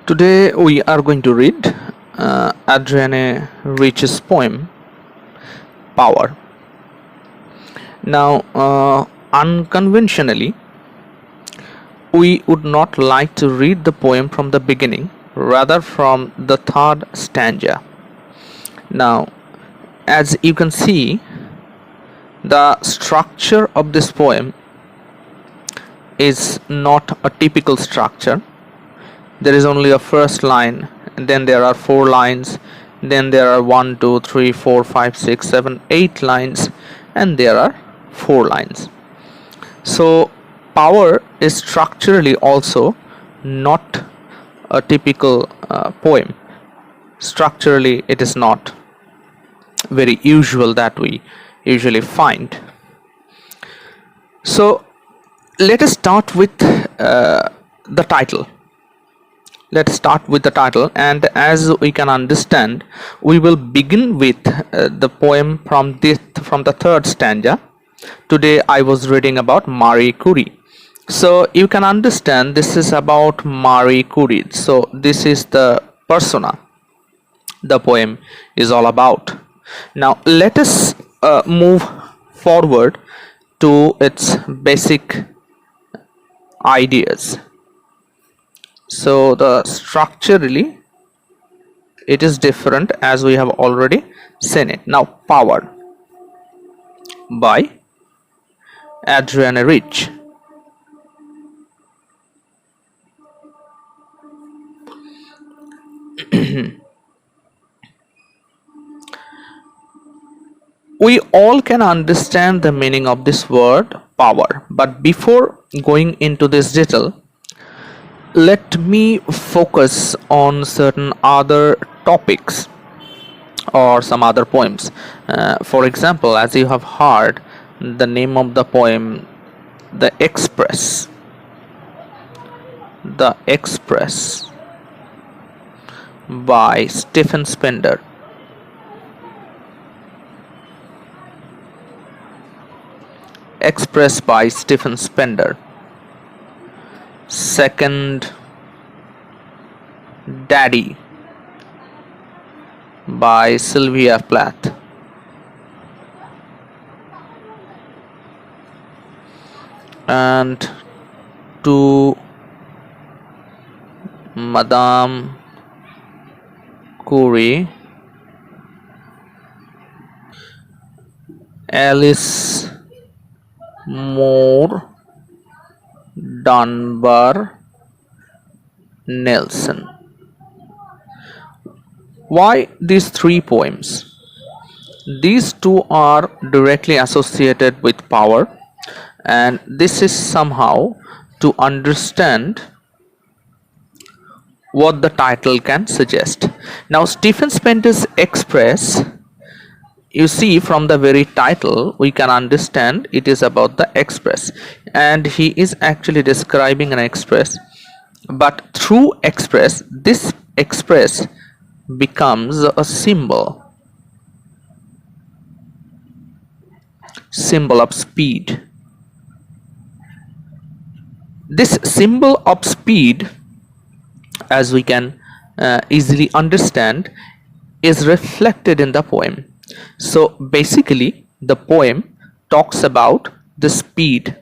Today we are going to read Adriene Rich's poem Power. Now, unconventionally, we would not like to read the poem from the beginning, rather from the third stanza. Now, as you can see, the structure of this poem is not a typical structure. There is only a first line, and then there are 4 lines, then there are 1 2 3 4 5 6 7 8 lines, and there are 4 lines. So power is structurally also not a typical poem. Structurally it is not very usual that we usually find. So let us start with the title. Let's start with the title, and as we can understand, we will begin with the poem from the third stanza. Today I was reading about Marie Curie. So you can understand this is about Marie Curie. So this is the persona the poem is all about. Now let us move forward to its basic ideas. So the structurally it is different, as we have already seen it. Now, Power by Adriene Rich. We all can understand the meaning of this word power, but before going into this detail, let me focus on certain other topics or some other poems. For example, as you have heard the name of the poem, The Express by Stephen Spender. Express by Stephen Spender. Second, Daddy by Sylvia Plath. And to Madame Curie, Alice Moore Dunbar Nelson. Why these 3 poems? These 2 are directly associated with power, and this is somehow to understand what the title can suggest. Now, Stephen Spender's Express, you see from the very title we can understand it is about the express, and he is actually describing an express, but through express, this express becomes a symbol of speed. This symbol of speed, as we can easily understand, is reflected in the poem. So basically the poem talks about the speed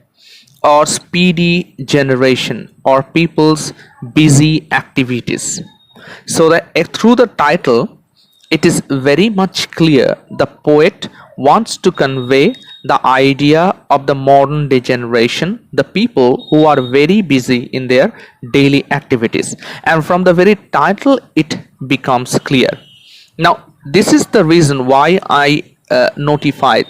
or speedy generation or people's busy activities. So that through the title it is very much clear the poet wants to convey the idea of the modern day generation, the people who are very busy in their daily activities, and from the very title it becomes clear. Now this is the reason why I notified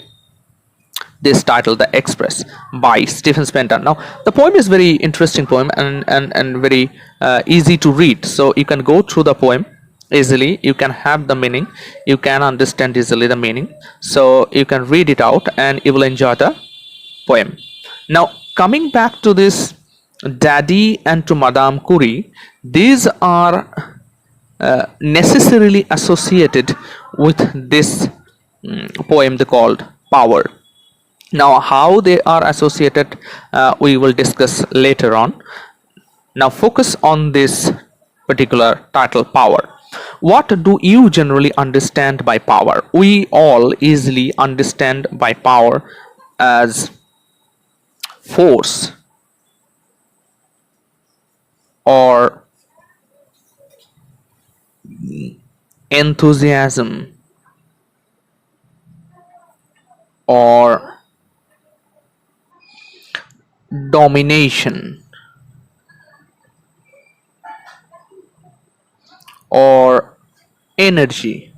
this title, The Express by Stephen Spender. Now the poem is very interesting poem and very easy to read, so you can go through the poem easily, you can have the meaning, you can understand easily the meaning, so you can read it out and you will enjoy the poem. Now coming back to this Daddy and to Madame Curie, these are necessarily associated with this poem called Power. Now how they are associated we will discuss later on. Now focus on this particular title, power. What do you generally understand by power? We all easily understand by power as force or enthusiasm or domination or energy.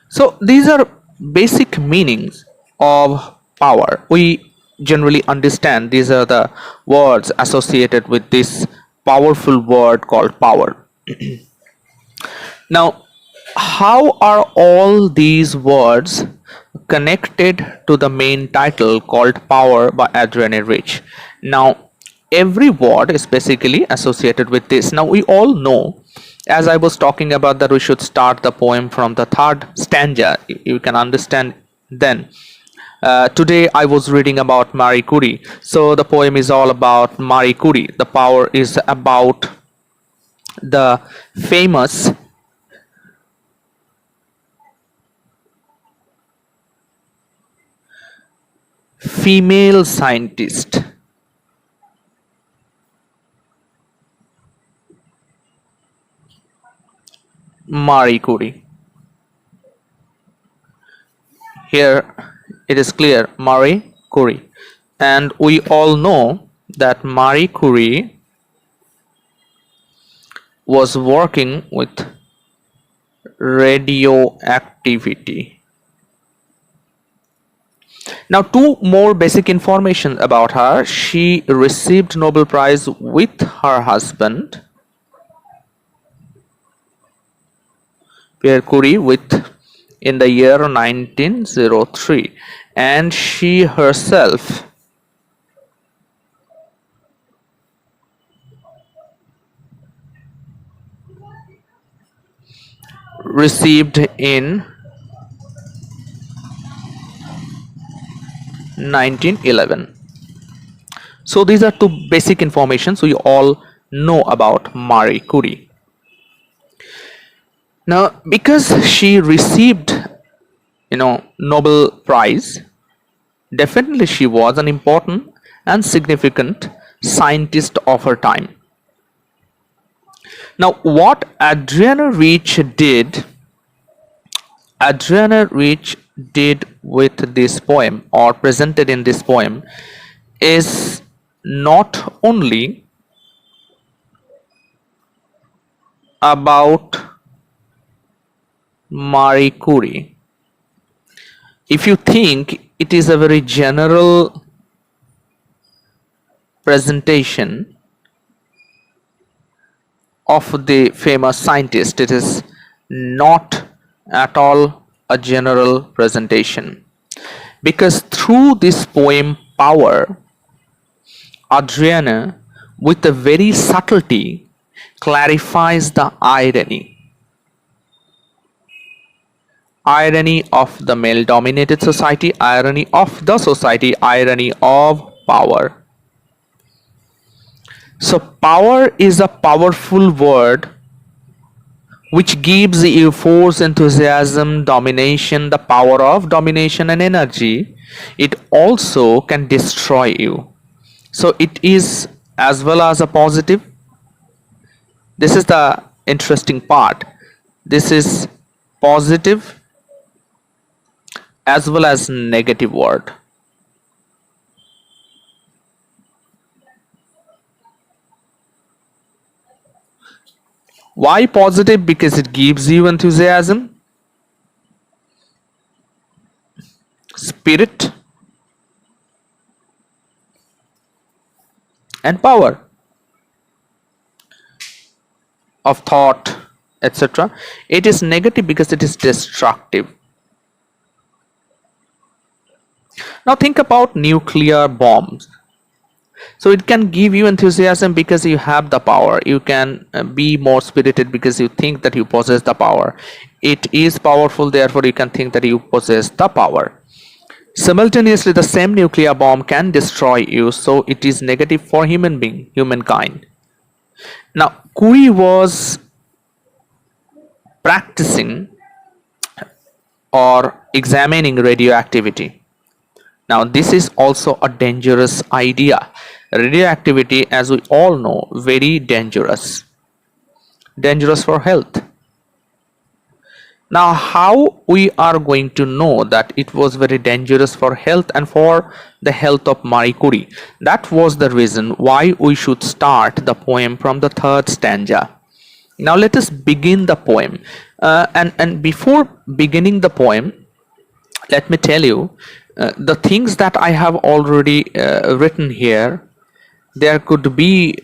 So these are basic meanings of power. We generally understand these are the words associated with this powerful word called power. Now, how are all these words connected to the main title called Power by Adriene Rich? Now, every word is basically associated with this. Now, we all know, as I was talking about, that we should start the poem from the third stanza. You can understand then. Today I was reading about Marie Curie. So the poem is all about Marie Curie. The power is about the famous female scientist Marie Curie. Here it is clear, Marie Curie. And we all know that Marie Curie was working with radioactivity. Now, two more basic information about her. She received Nobel Prize with her husband Pierre Curie in the year 1903, and she herself received in 1911. So these are two basic informations we all know about Marie Curie. Now, because she received, Nobel Prize, definitely she was an important and significant scientist of her time. Now, what Adriene Rich did with this poem, or presented in this poem, is not only about Marie Curie. If you think, it is a very general presentation of the famous scientist. It is not at all a general presentation, because through this poem Power, Adriene, with a very subtlety, clarifies the irony of the male dominated society, irony of the society, irony of power. So power is a powerful word which gives you force, enthusiasm, domination, the power of domination and energy. It also can destroy you. So it is as well as a positive. This is the interesting part. This is positive as well as negative word. Why positive? Because it gives you enthusiasm, spirit, and power of thought, etc. It is negative because it is destructive. Now think about nuclear bombs. So it can give you enthusiasm because you have the power. You can be more spirited because you think that you possess the power. It is powerful, therefore you can think that you possess the power. Simultaneously, the same nuclear bomb can destroy you, so it is negative for humankind. Now, Curie was practicing or examining radioactivity. Now, this is also a dangerous idea. Radioactivity, as we all know, very dangerous for health. Now, how we are going to know that it was very dangerous for health and for the health of Marie Curie? That was the reason why we should start the poem from the third stanza. Now, let us begin the poem. And before beginning the poem, let me tell you the things that I have already written here. There could be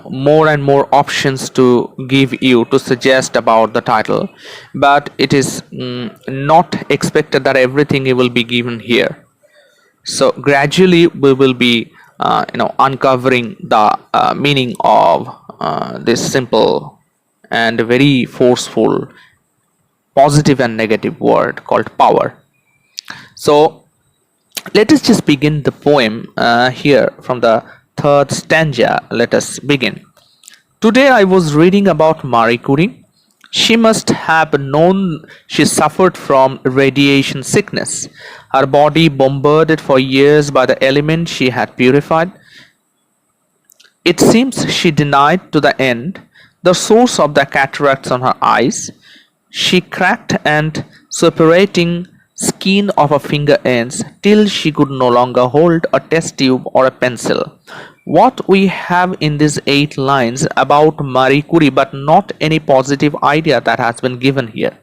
more and more options to give you to suggest about the title, but it is not expected that everything will be given here. So gradually we will be uncovering the meaning of this simple and very forceful positive and negative word called power. So let us just begin the poem here from the third stanza. Let us begin. Today I was reading about Marie Curie. She must have known she suffered from radiation sickness. Her body bombarded for years by the element she had purified. It seems she denied to the end the source of the cataracts on her eyes. She cracked and separating skin of her finger ends till she could no longer hold a test tube or a pencil. What we have in these 8 lines about Marie Curie, but not any positive idea that has been given here.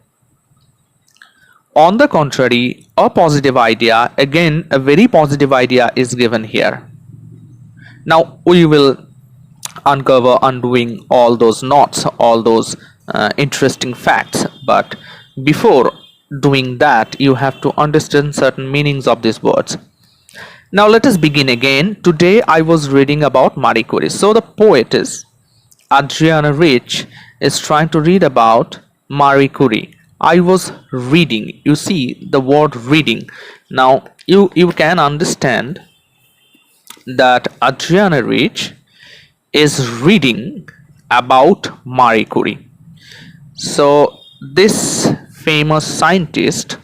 On the contrary, a positive idea, again a very positive idea is given here. Now we will uncover undoing all those knots, all those interesting facts, but before doing that you have to understand certain meanings of these words. Now let us begin again. Today I was reading about Marie Curie. So the poetess Adriene Rich is trying to read about Marie Curie. I was reading. You see the word reading. Now you can understand that Adriene Rich is reading about Marie Curie. So this famous scientist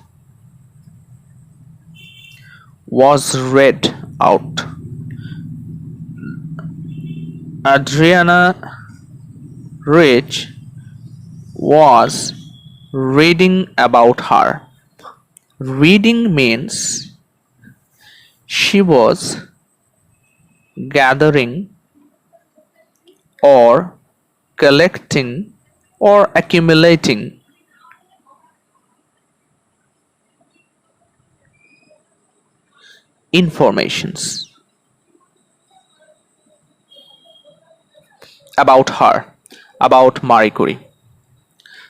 was read out. Adriene Rich was reading about her. Reading means she was gathering or collecting or accumulating informations about her, about Marie Curie.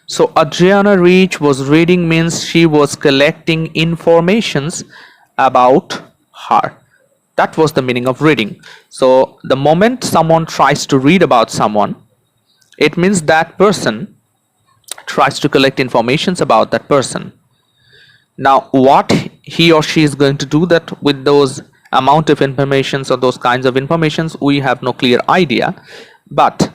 So Adriene Rich was reading means she was collecting informations about her. That was the meaning of reading. So the moment someone tries to read about someone, it means that person tries to collect informations about that person. Now what he or she is going to do that with those amount of informations or those kinds of informations, we have no clear idea, but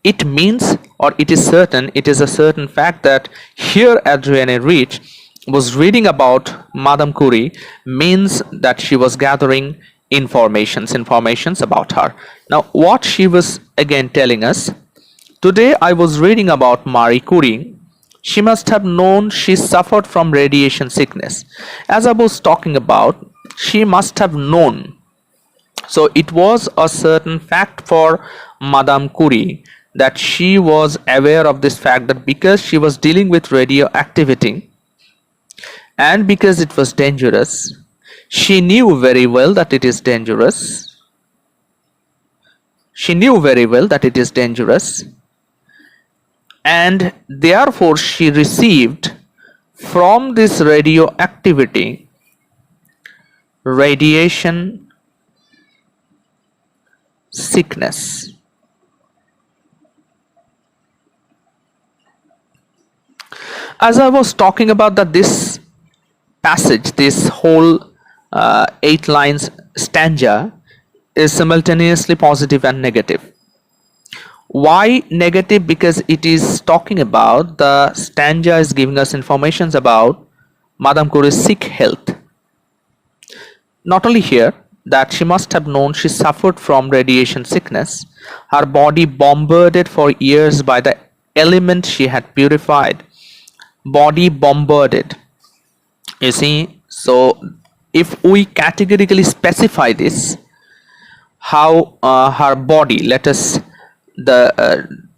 it means, or it is certain, it is a certain fact that here Adriene Rich was reading about Madame Curie means that she was gathering informations about her. Now what she was again telling us, today I was reading about Marie Curie. She must have known she suffered from radiation sickness. As I was talking about, she must have known. So it was a certain fact for Madame Curie that she was aware of this fact, that because she was dealing with radioactivity and because it was dangerous, she knew very well that it is dangerous. She knew very well that it is dangerous, and therefore she received from this radioactivity radiation sickness. As I was talking about that this passage, this whole 8 lines stanza is simultaneously positive and negative. Why negative? Because it is talking about, the stanza is giving us informations about Madame Curie's sick health. Not only here, that she must have known she suffered from radiation sickness, her body bombarded for years by the element she had purified. Body bombarded. You see, so if we categorically specify this, how her body, let us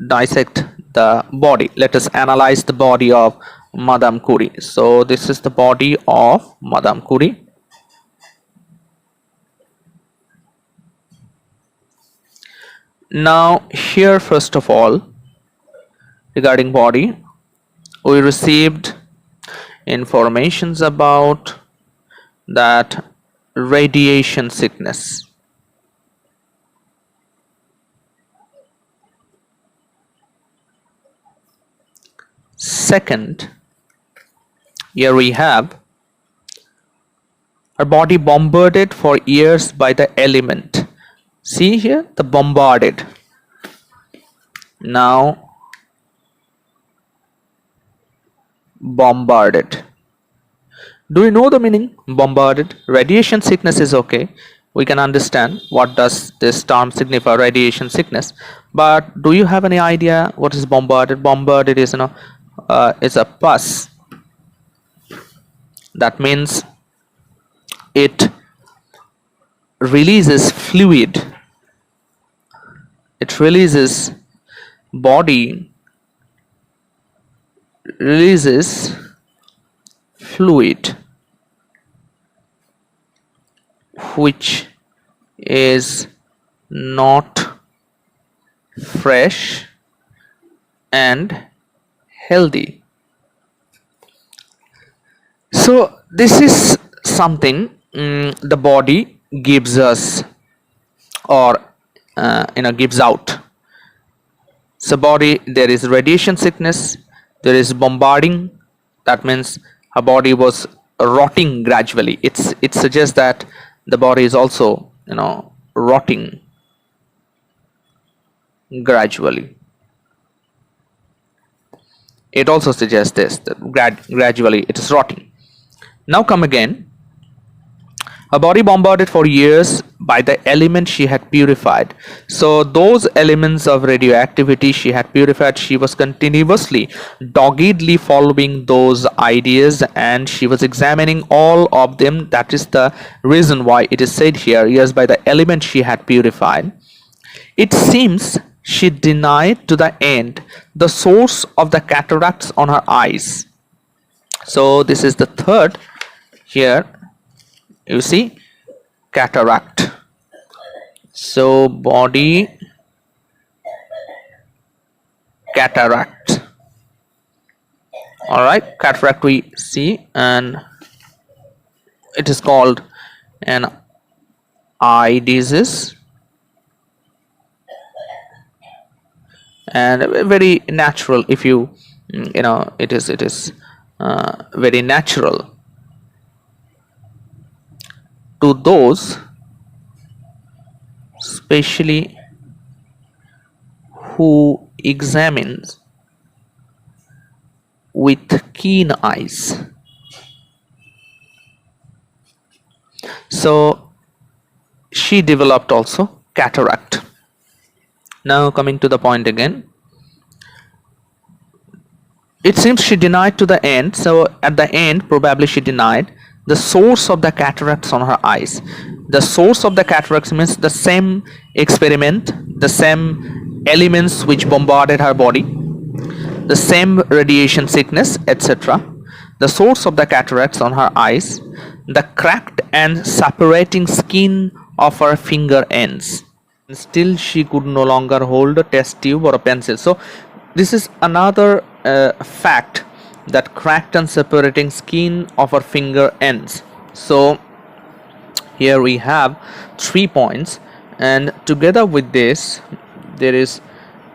dissect the body, let us analyze the body of Madame Curie. So this is the body of Madame Curie. Now here, first of all, regarding body, we received informations about that radiation sickness. Second, here we have her body bombarded for years by the element. See here, the bombarded. Now bombarded. Do you know the meaning? Bombarded. Radiation sickness is okay. We can understand what does this term signify, radiation sickness. But do you have any idea what is bombarded? Bombarded is, is a pus. That means it releases fluid. It releases, body releases fluid which is not fresh and healthy. So this is something the body gives us, or gives out. So body, there is radiation sickness, there is bombarding. That means her body was rotting gradually. It suggests that the body is also rotting gradually. It also suggests this, that gradually it is rotting. Now come again. Her body bombarded for years by the element she had purified. So those elements of radioactivity she had purified, she was continuously, doggedly following those ideas, and she was examining all of them. That is the reason why it is said here, years by the element she had purified. It seems she denied to the end the source of the cataracts on her eyes. So this is the third here. You see, cataract. So body, cataract. All right, cataract we see, and it is called an eye disease, and very natural. If you it is very natural to those especially who examines with keen eyes. So she developed also cataract. Now coming to the point again, it seems she denied to the end. So at the end, probably she denied the source of the cataracts on her eyes. The source of the cataracts means the same experiment, the same elements which bombarded her body, the same radiation sickness, etc. The source of the cataracts on her eyes, the cracked and separating skin of her finger ends. Still she could no longer hold a test tube or a pencil. So this is another fact, that cracked and separating skin of her finger ends. So here we have 3 points, and together with this there is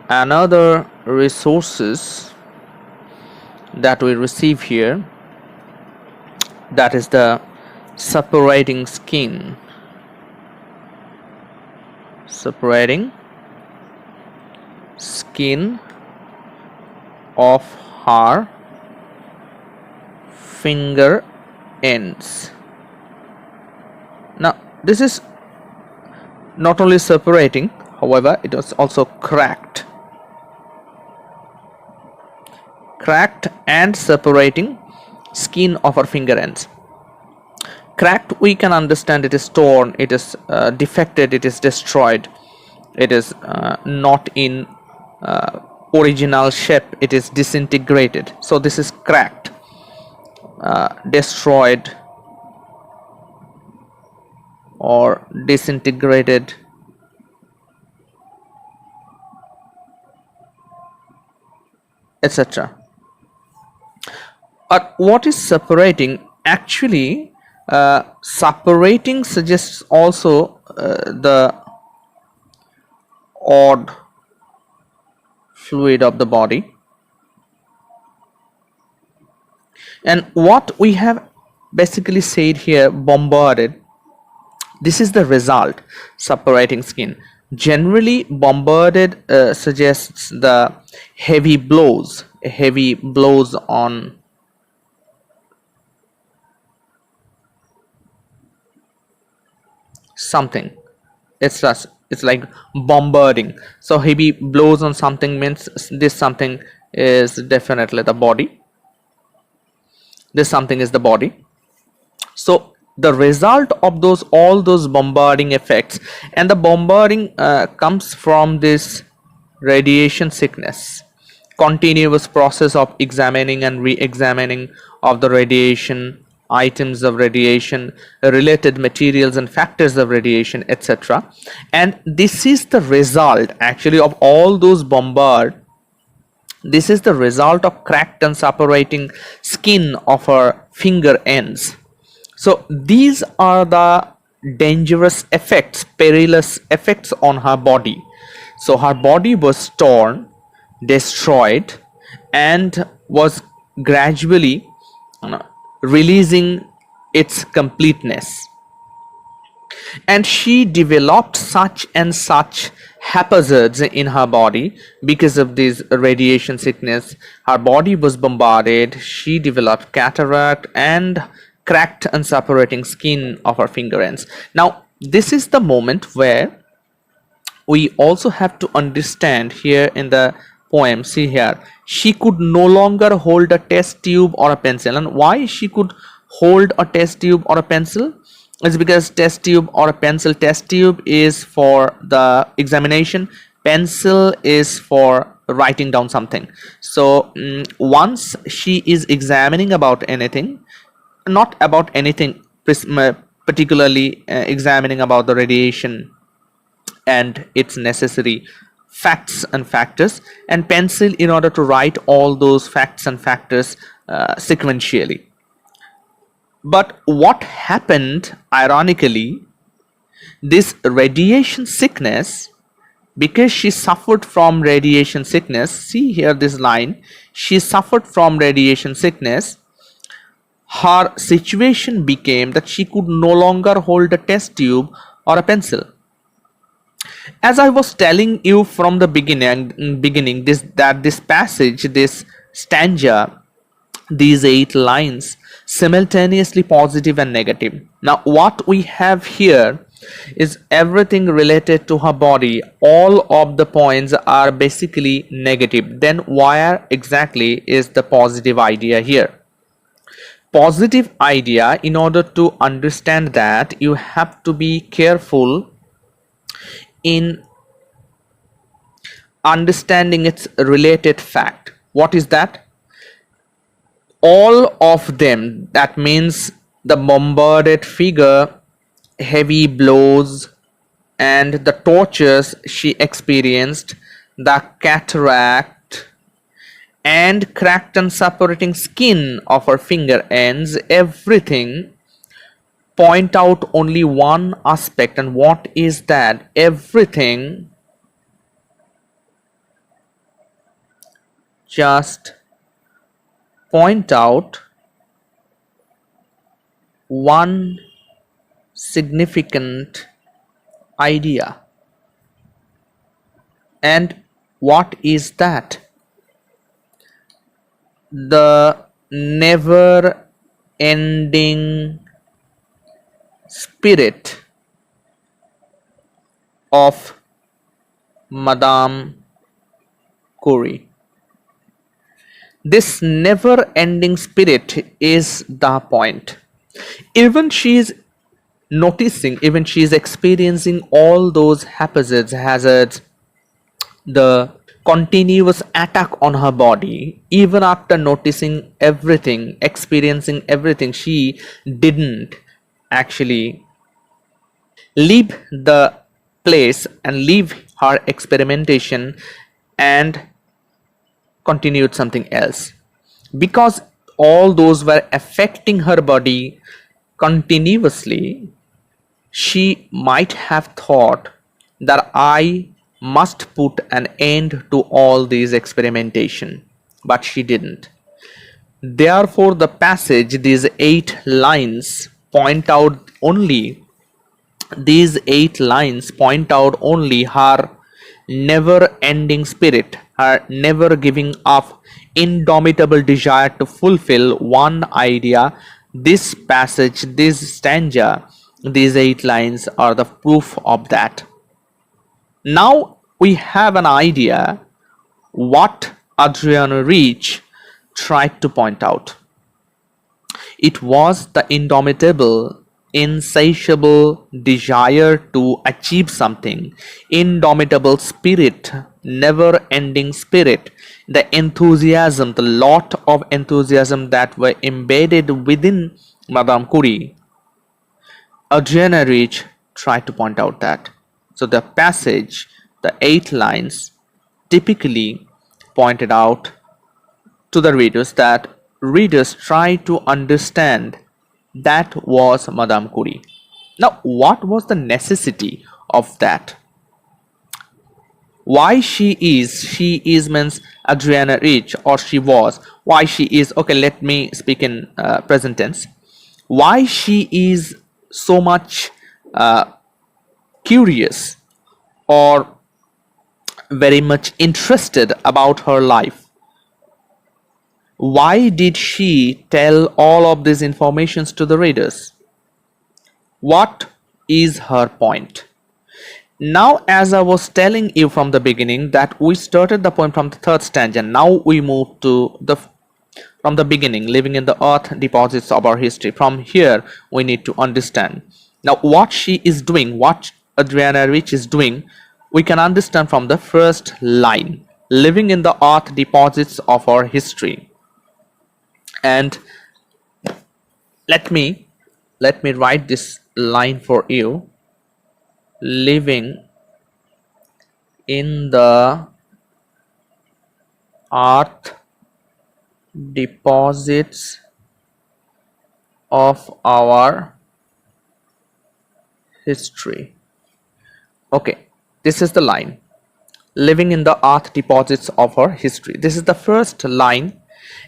another resources that we receive here, that is the separating skin. Separating skin of her finger ends. Now this is not only separating, however it was also cracked and separating skin of her finger ends. Cracked, we can understand it is torn, it is defected, it is destroyed, it is not in original shape, it is disintegrated. So this is cracked, destroyed or disintegrated, etc. What is separating? Actually, separating suggests also the odd fluid of the body, and what we have basically said here, bombarded, this is the result. Separating skin, generally bombarded, suggests the heavy blows on something. It's like bombarding. So heavy blows on something means this something is definitely the body. This something is the body. So the result of all those bombarding effects, and the bombarding comes from this radiation sickness, continuous process of examining and re-examining of the radiation, items of radiation, related materials and factors of radiation, etc. And this is the result actually of all those this is the result of cracked and separating skin of her finger ends. So these are the dangerous effects, perilous effects on her body. So her body was torn, destroyed, and was gradually releasing its completeness. And she developed such and such haphazards in her body because of this radiation sickness. Her body was bombarded, she developed cataract and cracked and separating skin of her finger ends. Now this is the moment where we also have to understand here in the poem. See here, she could no longer hold a test tube or a pencil. And why she could hold a test tube or a pencil? It's because test tube or a pencil, test tube is for the examination, pencil is for writing down something. So once she is examining about anything, not about anything particularly, examining about the radiation and its necessary facts and factors, and pencil in order to write all those facts and factors sequentially. But what happened, ironically, this radiation sickness, because she suffered from radiation sickness, see here this line, she suffered from radiation sickness, her situation became that she could no longer hold a test tube or a pencil. As I was telling you from the beginning, this passage, this stanza, these 8 lines, simultaneously positive and negative. Now what we have here is everything related to her body. All of the points are basically negative. Then where exactly is the positive idea here? Positive idea, in order to understand that, you have to be careful in understanding its related fact. What is that? All of them, that means the bombarded figure, heavy blows, and the tortures she experienced, the cataract, and cracked and separating skin of her finger ends, everything point out only one aspect. And what is that? Everything just point out one significant idea. And What is that? The never ending spirit of Madame Curie. This never ending spirit is the point. Even she is noticing, even she is experiencing all those hazards, the continuous attack on her body. Even after noticing everything, experiencing everything, she didn't actually leave the place and leave her experimentation and continued something else, because all those were affecting her body continuously. She might have thought that I must put an end to all these experimentation, but she didn't. Therefore, the passage, these 8 lines, point out only these 8 lines point out only her never ending spirit, her never giving up, indomitable desire to fulfill one idea. This passage, this stanza, these 8 lines are the proof of that. Now we have an idea what Adrienne Rich tried to point out. It was the indomitable, insatiable desire to achieve something, indomitable spirit, never ending spirit, the enthusiasm, the lot of enthusiasm that were embedded within Madame Curie. Adrienne Rich tried to point out that. So the passage, the 8 lines, typically pointed out to the readers that readers try to understand that was Madame Curie. Now, what was the necessity of that? Why she is means Adrienne Rich, or she was, why she is, okay, let me speak in present tense. Why she is so much curious or very much interested about her life? Why did she tell all of these informations to the readers? What is her point? Now, as I was telling you from the beginning that we started the poem from the third stanza, now we move to the from the beginning, living in the earth deposits of our history. From here, we need to understand. Now, what she is doing, what Adrienne Rich is doing, we can understand from the first line, living in the earth deposits of our history. And let me write this line for you. Living in the earth deposits of our history. Okay, this is the line. Living in the earth deposits of our history. This is the first line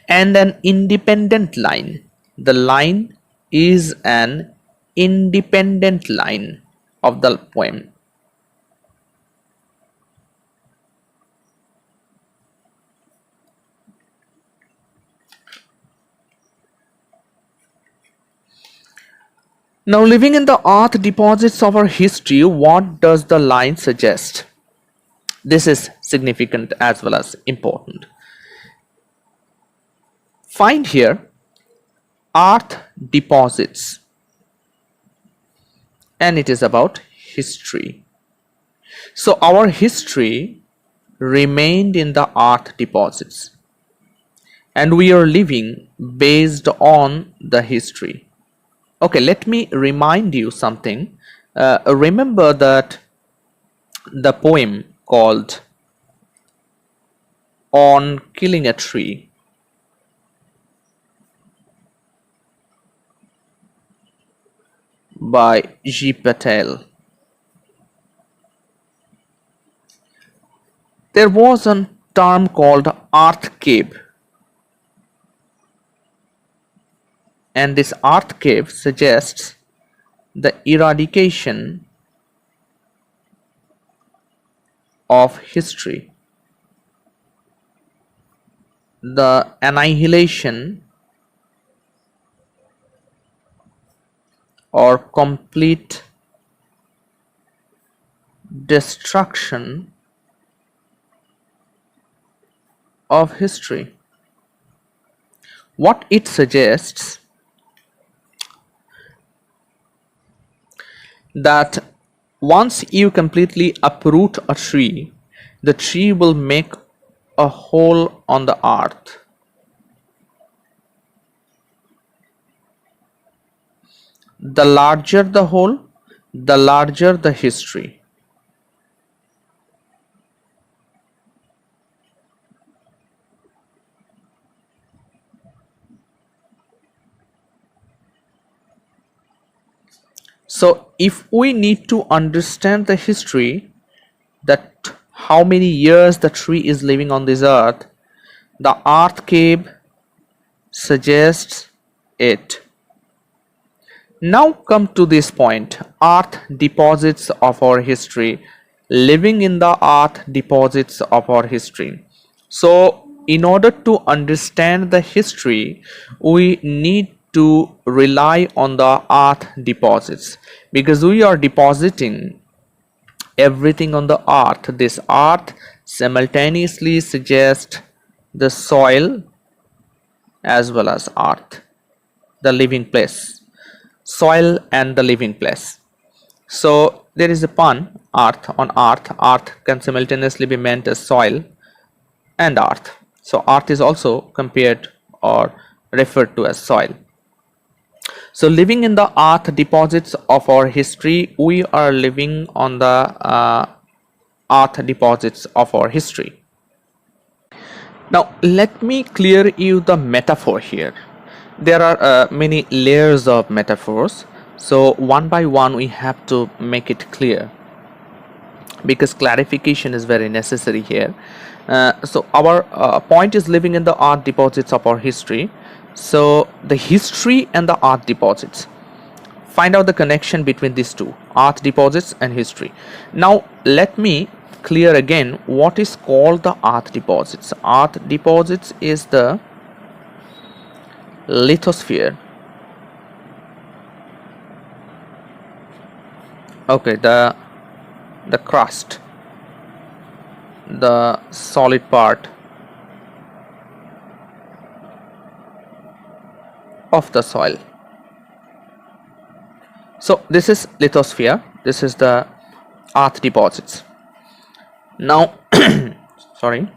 and an independent line. The line is an independent line of the poem. Now, living in the earth deposits of our history, what does the line suggest? This is significant as well as important. Find here earth deposits, and it is about history. So our history remained in the earth deposits, and we are living based on the history. Okay, let me remind you something. Remember that the poem called On Killing a Tree by G. Patel. There was a term called earth cave, and this earth cave suggests the eradication of history. the annihilation or complete destruction of history. What it suggests that once you completely uproot a tree, the tree will make a hole on the earth. The larger the hole, the larger the history. So if we need to understand the history, that how many years the tree is living on this earth, the earth cave suggests it. Now come to this point, earth deposits of our history, living in the earth deposits of our history. So in order to understand the history, we need to rely on the earth deposits, because we are depositing everything on the earth. This earth simultaneously suggests the soil as well as earth, the living place, soil and the living place. So there is a pun, earth on earth. Earth can simultaneously be meant as soil and earth. So earth is also compared or referred to as soil. So living in the earth deposits of our history, we are living on the earth deposits of our history. Now let me clear you the metaphor here. There are many layers of metaphors, so one by one we have to make it clear, because clarification is very necessary here. So our point is living in the art deposits of our history. So the history and the art deposits, find out the connection between these two, art deposits and history. Now let me clear again what is called the art deposits. Art deposits is the lithosphere, okay, the crust, the solid part of the soil. So this is lithosphere, this is the earth deposits. Now sorry,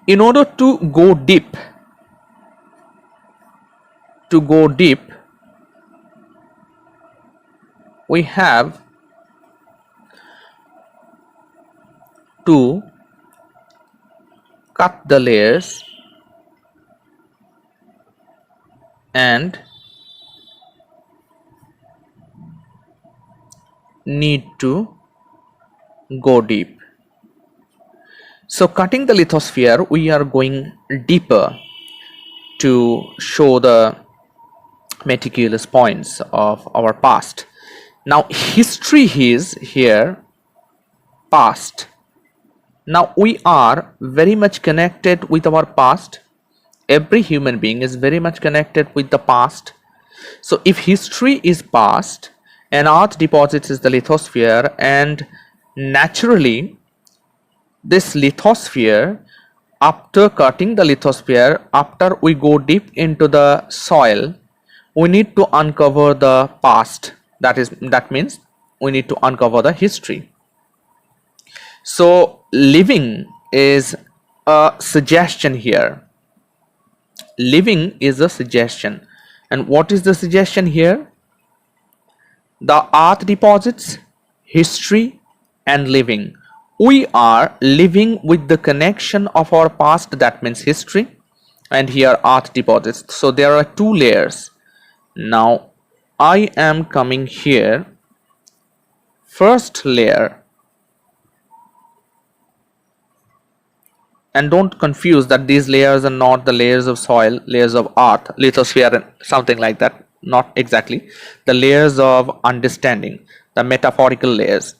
in order to go deep, we have to cut the layers and need to go deep. So cutting the lithosphere, we are going deeper to show the meticulous points of our past. Now history is here past. Now we are very much connected with our past. Every human being is very much connected with the past. So if history is past and earth deposits is the lithosphere, and naturally this lithosphere, after cutting the lithosphere, after we go deep into the soil, we need to uncover the past. That means we need to uncover the history. So living is a suggestion here. Living is a suggestion. And what is the suggestion here? The earth deposits, history and living. We are living with the connection of our past, that means history, and here earth deposits. So there are two layers. Now I am coming here, first layer, and don't confuse that these layers are not the layers of soil, layers of earth, lithosphere and something like that. Not exactly. The layers of understanding, the metaphorical layers.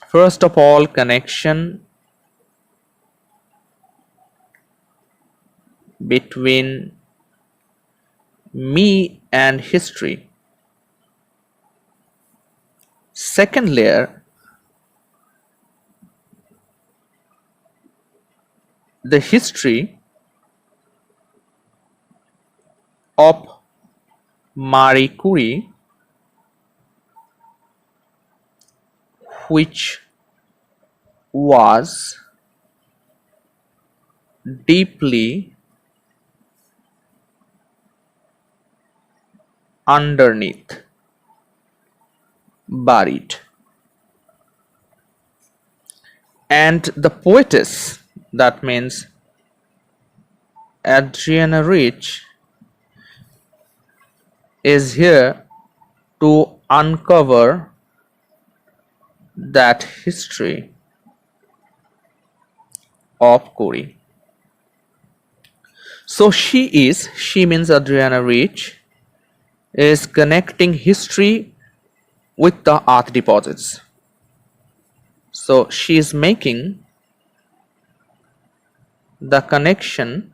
First of all, connection between me and history. Second layer, the history of Marie Curie, which was deeply underneath, buried. And the poetess, that means Adrienne Rich, is here to uncover that history of Curie. So she means Adrienne Rich, is connecting history with the earth deposits. So she is making the connection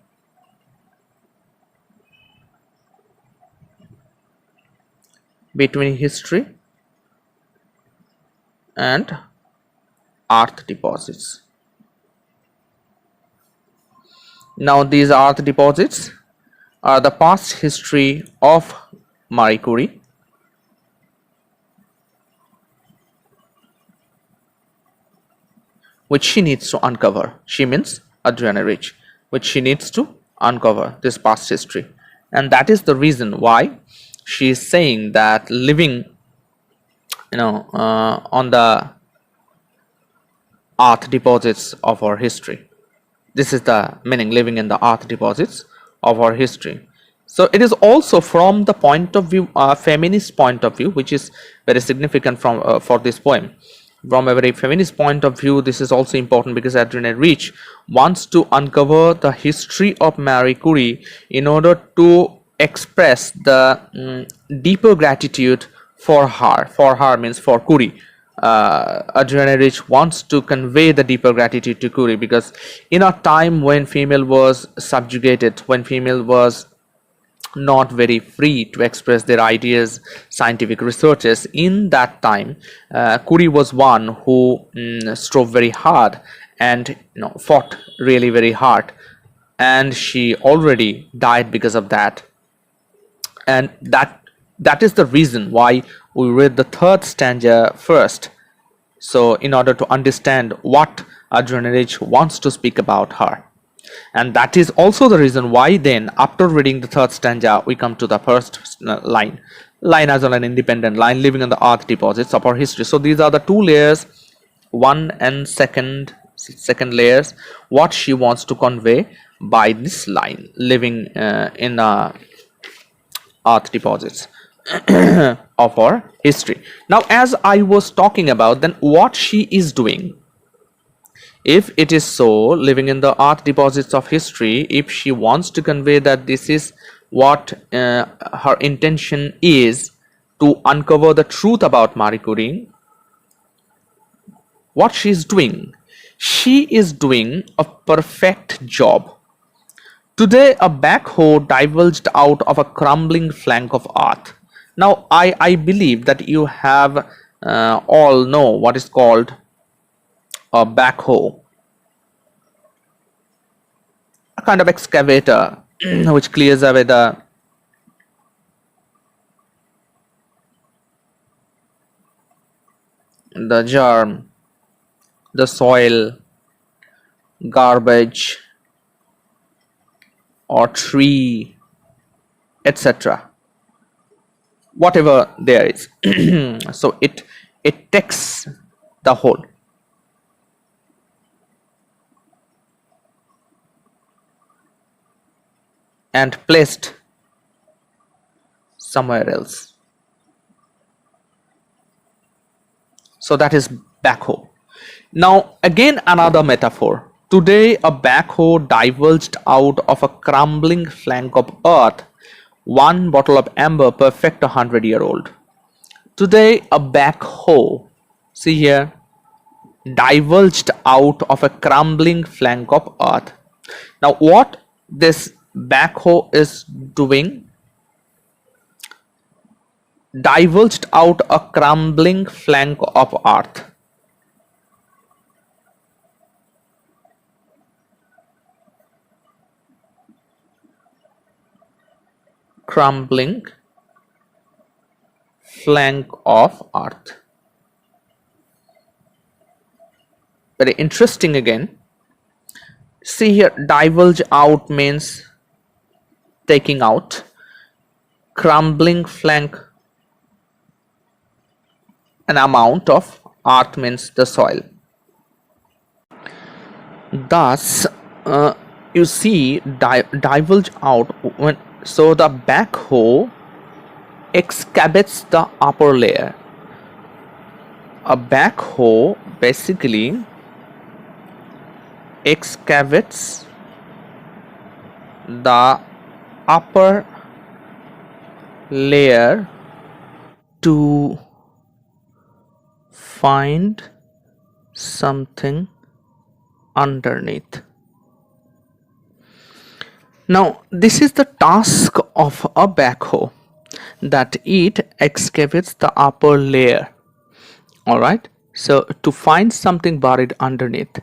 between history and earth deposits. Now these earth deposits are the past history of Marie Curie, which she needs to uncover. She means Adrienne Rich, which she needs to uncover this past history. And that is the reason why she is saying that living on the earth deposits of our history. This is the meaning, living in the earth deposits of our history. So it is also from the point of view, feminist point of view, which is very significant for this poem. From a very feminist point of view, this is also important because Adrienne Rich wants to uncover the history of Marie Curie in order to express the deeper gratitude for her. For her means for Curie. Adrienne Rich wants to convey the deeper gratitude to Curie because in a time when female was subjugated, when female was not very free to express their ideas, scientific researches, in that time Curie was one who strove very hard and fought really very hard, and she already died because of that. And that is the reason why we read the third stanza first, so in order to understand what Adrienne Rich wants to speak about her. And that is also the reason why then after reading the third stanza we come to the first line as well, an independent line, living on the earth deposits of our history. So these are the two layers, one and second layers, what she wants to convey by this line, living in the earth deposits of our history. Now as I was talking about, then what she is doing, if it is so, living in the earth deposits of history, if she wants to convey that this is what her intention is, to uncover the truth about Marie Curie, what she is doing a perfect job. Today a backhoe divulged out of a crumbling flank of earth. Now I believe that you have all know what is called a backhoe, a kind of excavator which clears away the germ, the soil, garbage or tree, etc., whatever there is. So it takes the whole and placed somewhere else. So that is backhoe. Now again another metaphor. Today a backhoe divulged out of a crumbling flank of earth, one bottle of amber perfect 100-year-old. Today a backhoe, see here, divulged out of a crumbling flank of earth. Now what this backhoe is doing divulged out a crumbling flank of earth. Crumbling flank of earth. Very interesting again. See here, divulge out means taking out. Crumbling flank, an amount of. Earth means the soil. Thus, you see, divulge out. So the backhoe excavates the upper layer. A backhoe basically excavates the upper layer to find something underneath. Now, this is the task of a backhoe, that it excavates the upper layer. Alright, so to find something buried underneath.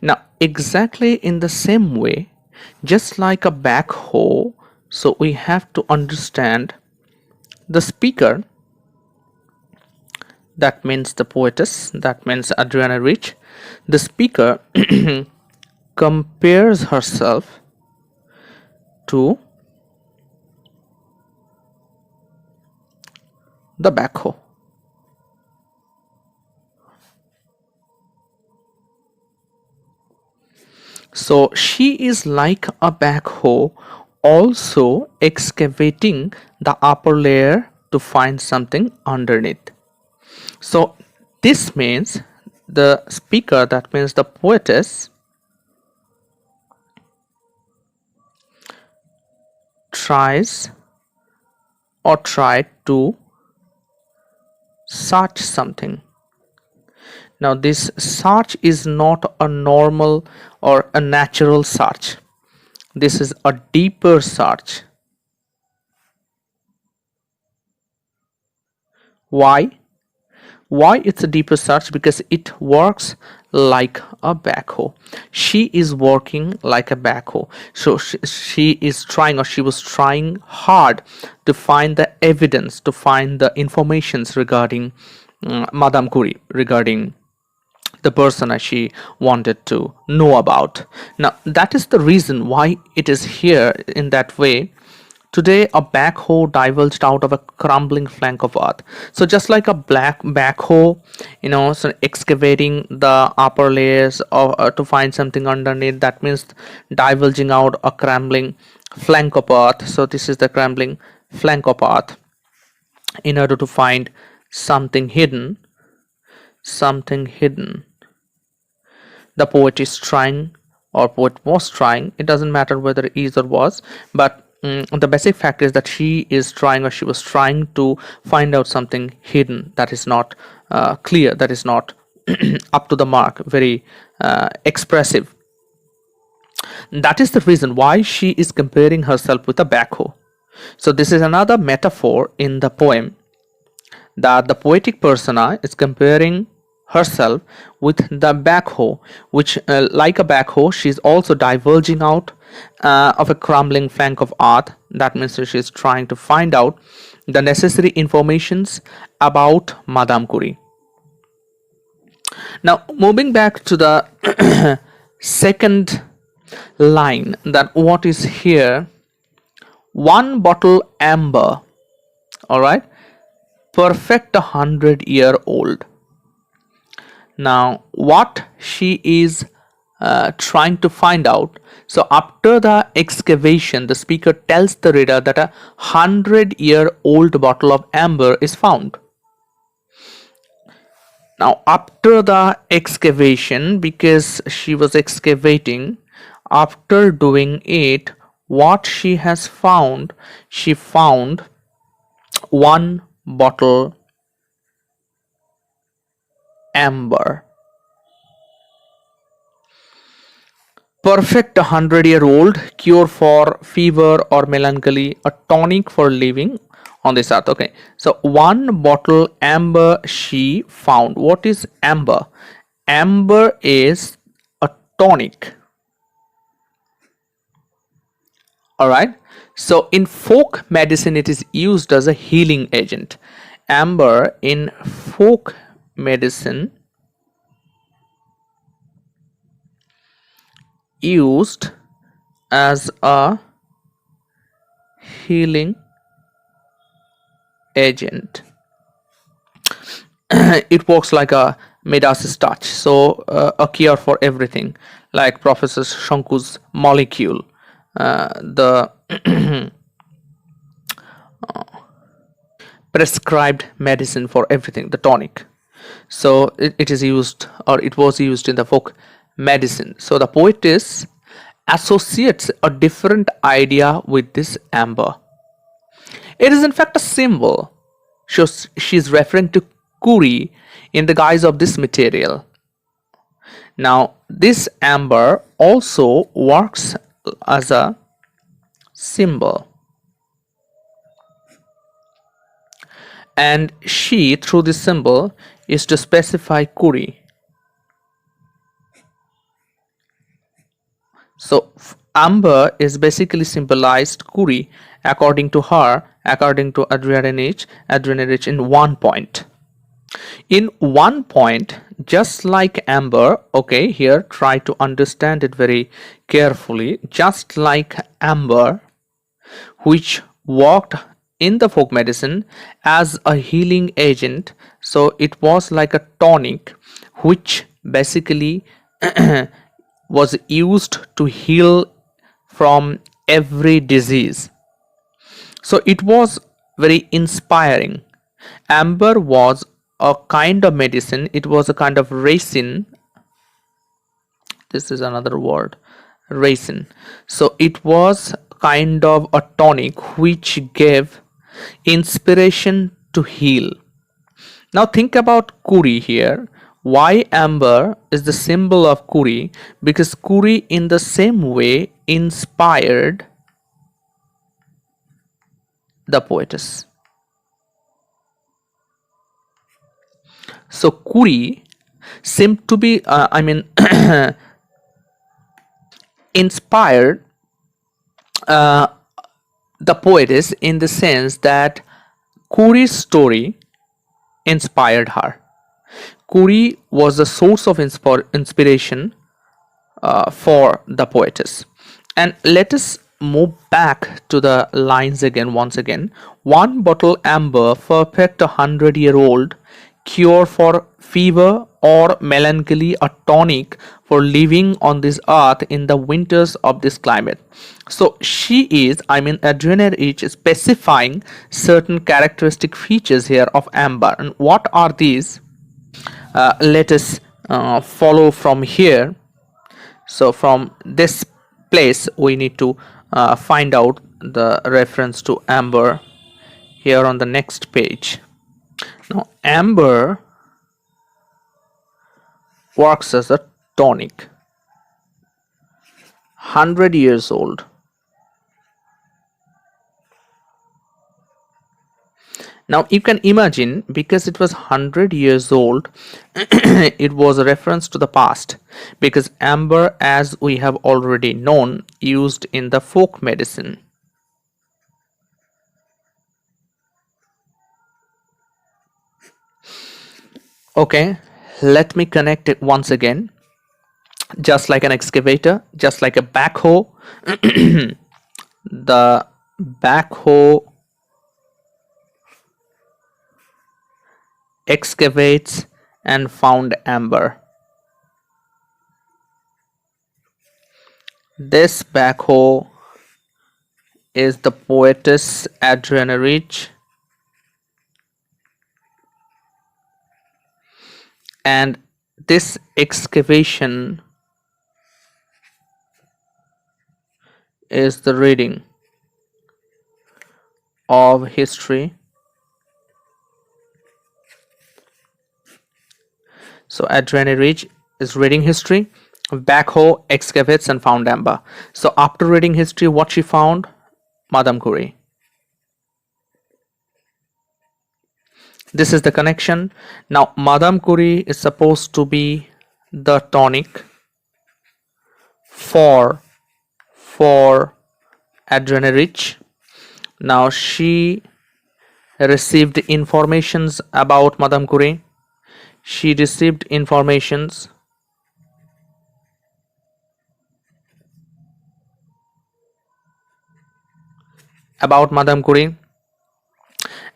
Now, exactly in the same way, just like a backhoe, so we have to understand the speaker, that means the poetess, that means Adriene Rich. The speaker compares herself to the backhoe. So she is like a backhoe, also excavating the upper layer to find something underneath. So this means the speaker, that means the poetess, tried to search something. Now this search is not a normal or a natural search. This is a deeper search. Why? Why it's a deeper search? Because it works like a backhoe. She is working like a backhoe. So she is trying, or she was trying hard to find the evidence, to find the informations regarding Madame Curie, regarding the person that she wanted to know about. Now that is the reason why it is here in that way. Today, a backhoe divulged out of a crumbling flank of earth. So just like a black backhoe, so excavating the upper layers of, to find something underneath, that means divulging out a crumbling flank of earth. So this is the crumbling flank of earth in order to find something hidden. Something hidden. The poet is trying, or poet was trying. It doesn't matter whether it is or was, but the basic fact is that she is trying, or she was trying to find out something hidden that is not clear, that is not up to the mark, very expressive. That is the reason why she is comparing herself with a backhoe. So this is another metaphor in the poem, that the poetic persona is comparing herself with the backhoe, which like a backhoe, she is also divulging out of a crumbling flank of earth. That means she is trying to find out the necessary informations about Madame Curie. Now moving back to the second line, that what is here, one bottle amber, all right, perfect 100-year-old. Now what she is trying to find out, so after the excavation, the speaker tells the reader that a 100-year-old bottle of amber is found. Now after the excavation, because she was excavating, after doing it, what she has found, she found one bottle amber, perfect 100-year-old, cure for fever or melancholy, a tonic for living on this earth. Okay, so one bottle amber she found. What is amber? Amber is a tonic. All right, so in folk medicine it is used as a healing agent. Amber in folk medicine used as a healing agent. It works like a Midas touch, so a cure for everything, like Professor Shanku's molecule, the prescribed medicine for everything, the tonic. So it is used, or it was used in the folk medicine. So the poetess associates a different idea with this amber. It is in fact a symbol. She is referring to Kuri in the guise of this material. Now, this amber also works as a symbol, and she, through this symbol, is to specify Kuri. So, amber is basically symbolized Kuri according to her, according to Adriene in one point. In one point, just like amber, okay, here try to understand it very carefully. Just like amber, which worked in the folk medicine as a healing agent, so it was like a tonic which basically was used to heal from every disease. So it was very inspiring. Amber was a kind of medicine, it was a kind of resin. This is another word, resin. So it was kind of a tonic which gave inspiration to heal. Now think about Kuri here. Why amber is the symbol of Kuri? Because Kuri in the same way inspired the poetess. So Kuri seemed to be, inspired the poetess in the sense that Kuri's story inspired her. Kuri was the source of inspiration for the poetess. And let us move back to the lines again, once again. One bottle amber, perfect 100-year-old, cure for fever or melancholy, a tonic for living on this earth in the winters of this climate. So she is, Adriene is specifying certain characteristic features here of amber. And what are these? Let us follow from here. So from this place we need to find out the reference to amber here on the next page. Now amber works as a tonic, 100 years old. Now you can imagine, because it was 100 years old, it was a reference to the past, because amber, as we have already known, used in the folk medicine. Okay, let me connect it once again. Just like an excavator, just like a backhoe, the backhoe excavates and found amber. This backhoe is the poetess Adriene, and this excavation is the reading of history. So Adriene is reading history. Backhoe excavates and found amber. So after reading history, what she found? Madame Curie. This is the connection. Now Madame Curie is supposed to be the tonic for Adrienne. Now she received informations about Madame Curie. She received informations about Madame Curie,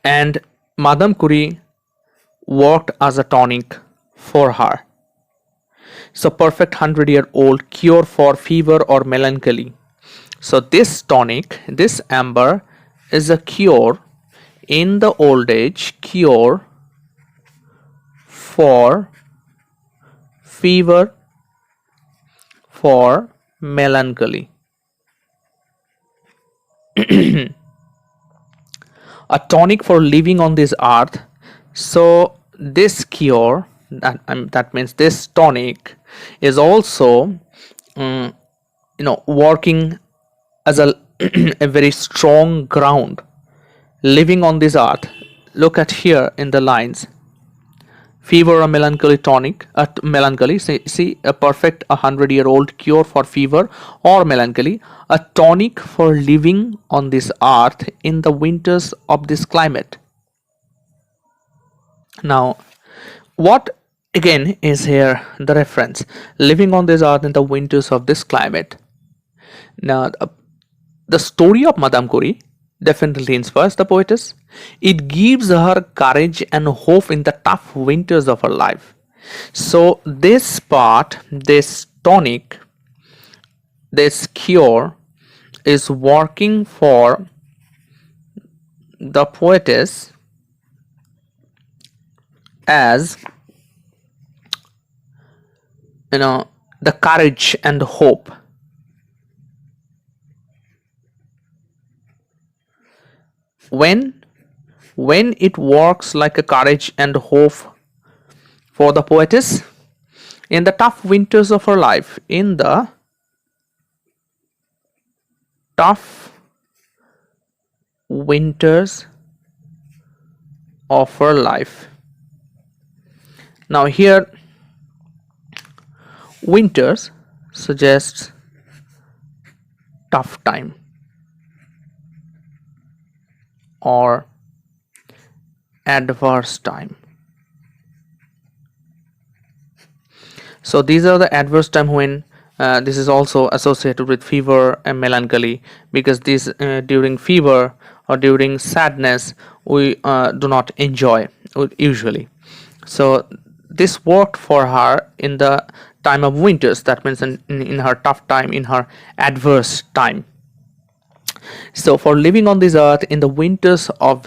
and Madame Curie worked as a tonic for her. So perfect 100-year-old cure for fever or melancholy. So this tonic, this amber, is a cure in the old age, cure for fever, for melancholy. A tonic for living on this earth. So this cure, that means this tonic, is also working as a a very strong ground living on this earth. Look at here in the lines: fever or melancholy tonic, melancholy, see a perfect 100-year-old cure for fever or melancholy, a tonic for living on this earth in the winters of this climate. Now what again is here the reference? Living on this earth in the winters of this climate. Now the story of Madame Curie definitely inspires the poetess. It gives her courage and hope in the tough winters of her life. So this part, this tonic, this cure is working for the poetess as the courage and hope. When it works like a courage and hope for the poetess in the tough winters of her life, in the tough winters of her life. Now here winters suggests tough time or adverse time. So these are the adverse time when this is also associated with fever and melancholy, because this during fever or during sadness we do not enjoy usually. So this worked for her in the time of winters, that means in her tough time, in her adverse time. So for living on this earth in the winters of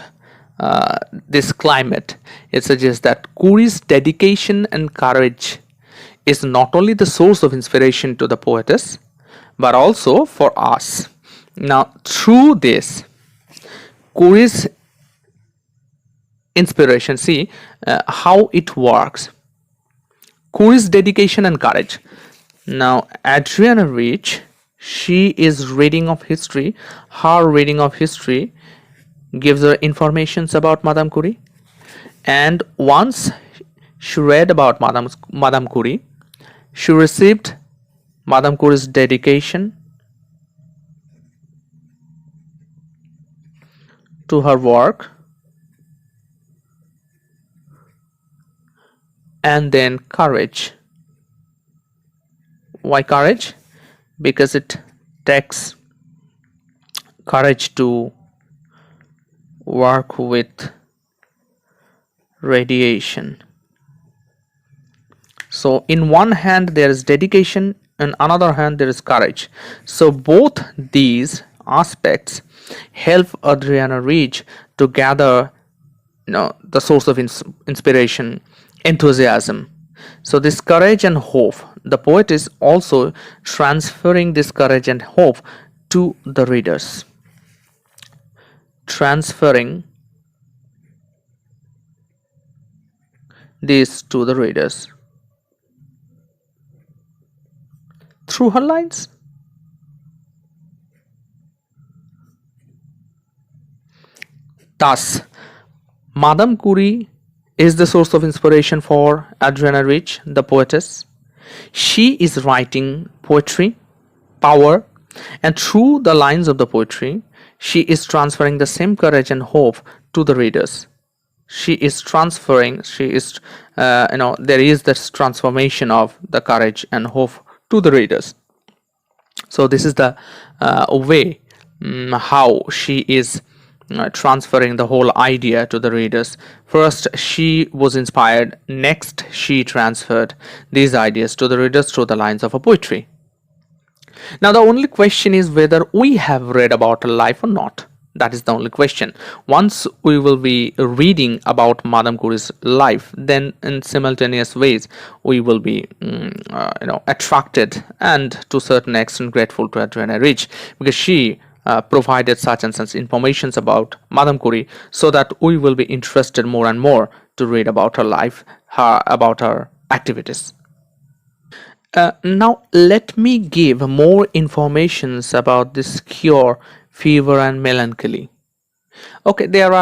this climate, it suggests that Curie's dedication and courage is not only the source of inspiration to the poetess, but also for us. Now, through this, Curie's inspiration, see how it works. Curie's dedication and courage. Now, Adrienne Rich, she is reading of history. Her reading of history gives her informations about Madame Curie. And once she read about Madame Curie, she received Madame Curie's dedication to her work, and then courage. Why courage? Because it takes courage to work with radiation. So in one hand there is dedication, in another hand there is courage. So both these aspects help Adrienne Rich to gather the source of inspiration, enthusiasm. So this courage and hope, the poet is also transferring this courage and hope to the readers, transferring this to the readers. through her lines? Thus, Madame Curie is the source of inspiration for Adrienne Rich, the poetess. She is writing poetry, power, and through the lines of the poetry, she is transferring the same courage and hope to the readers. She is transferring, there is this transformation of the courage and hope to the readers. So this is the way how she is transferring the whole idea to the readers. First she was inspired, next she transferred these ideas to the readers through the lines of a poetry. Now the only question is whether we have read about her life or not. That is the only question. Once we will be reading about Madame Curie's life, then in simultaneous ways we will be attracted and to a certain extent grateful to Adrienne Rich, because she provided such and such informations about Madame Curie, so that we will be interested more and more to read about her life, about her activities. Now let me give more informations about this cure, fever and melancholy. Okay, there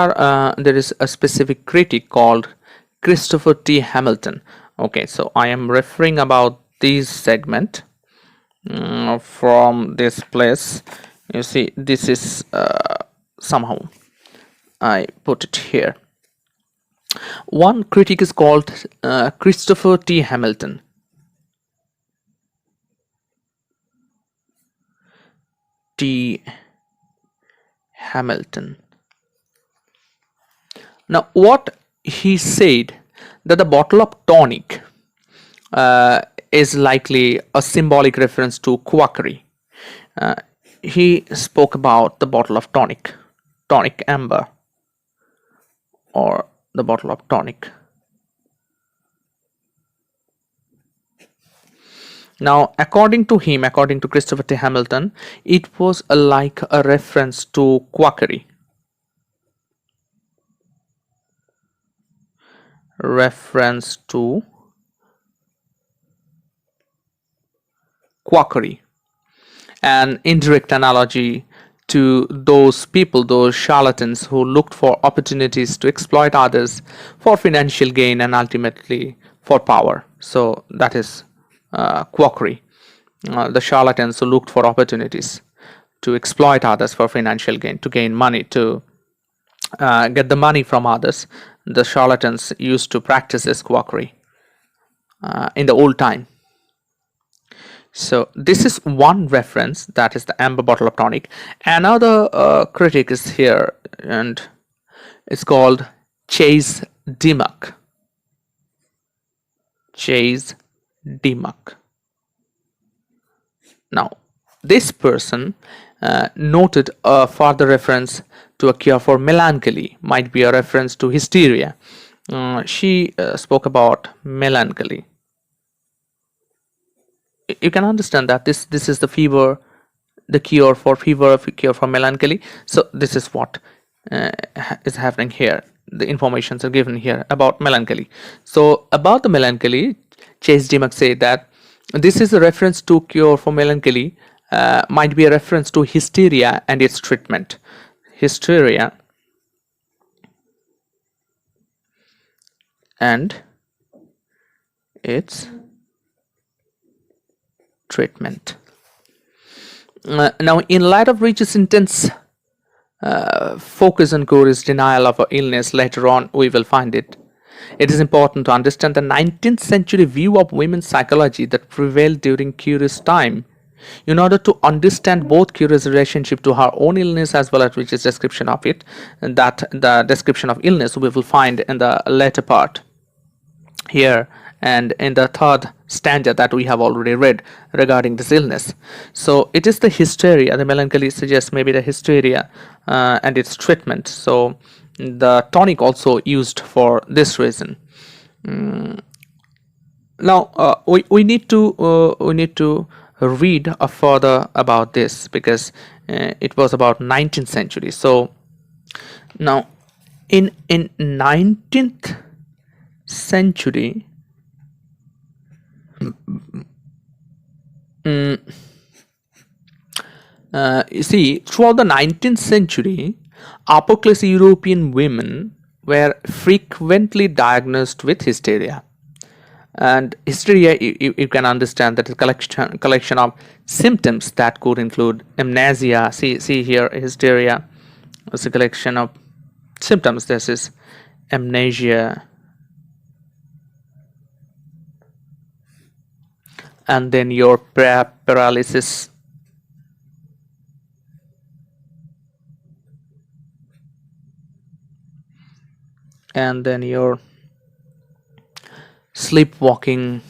is a specific critic called Christopher T. Hamilton. Okay, so I am referring about this segment from this place. You see, this is somehow I put it here. One critic is called Christopher T. Hamilton. T. Hamilton. Now, what he said, that the bottle of tonic is likely a symbolic reference to quackery. He spoke about the bottle of tonic amber, or the bottle of tonic. Now, according to him, according to Christopher T. Hamilton, it was like a reference to quackery. Reference to quackery. An indirect analogy to those people, those charlatans who looked for opportunities to exploit others for financial gain and ultimately for power. So that is quackery. The charlatans who looked for opportunities to exploit others for financial gain, to gain money, to get the money from others. The charlatans used to practice this quackery in the old time. So this is one reference, that is the amber bottle of tonic. Another critic is here, and it's called Chase Dimmock. Chase Dimmock. Now, this person noted a further reference to a cure for melancholy, might be a reference to hysteria. She spoke about melancholy. You can understand that this is the fever, the cure for fever, cure for melancholy. So this is what is happening here. The informations are given here about melancholy. So about the melancholy, Chase Dimmock said that this is a reference to cure for melancholy, might be a reference to hysteria and its treatment. Hysteria and its treatment. Now, in light of Rich's intense focus on Curie's denial of her illness, later on we will find it is important to understand the 19th century view of women's psychology that prevailed during Curie's time, in order to understand both Curie's relationship to her own illness as well as Rich's description of it, and that the description of illness we will find in the later part here and in the third stanza that we have already read regarding this illness. So it is the hysteria, the melancholy suggests maybe the hysteria and its treatment. So the tonic also used for this reason. Now we need to read further about this, because it was about 19th century. So now in 19th century, Mm, you see, throughout the 19th century, upper class European women were frequently diagnosed with hysteria. And hysteria, you can understand that is collection of symptoms that could include amnesia. See here, hysteria is a collection of symptoms. This is amnesia, and then your paralysis, and then your sleepwalking,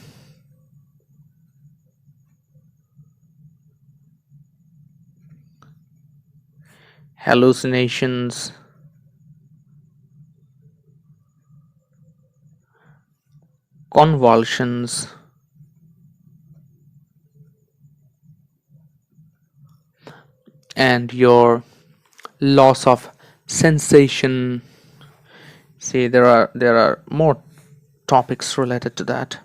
hallucinations, convulsions, and your loss of sensation. See, there are more topics related to that.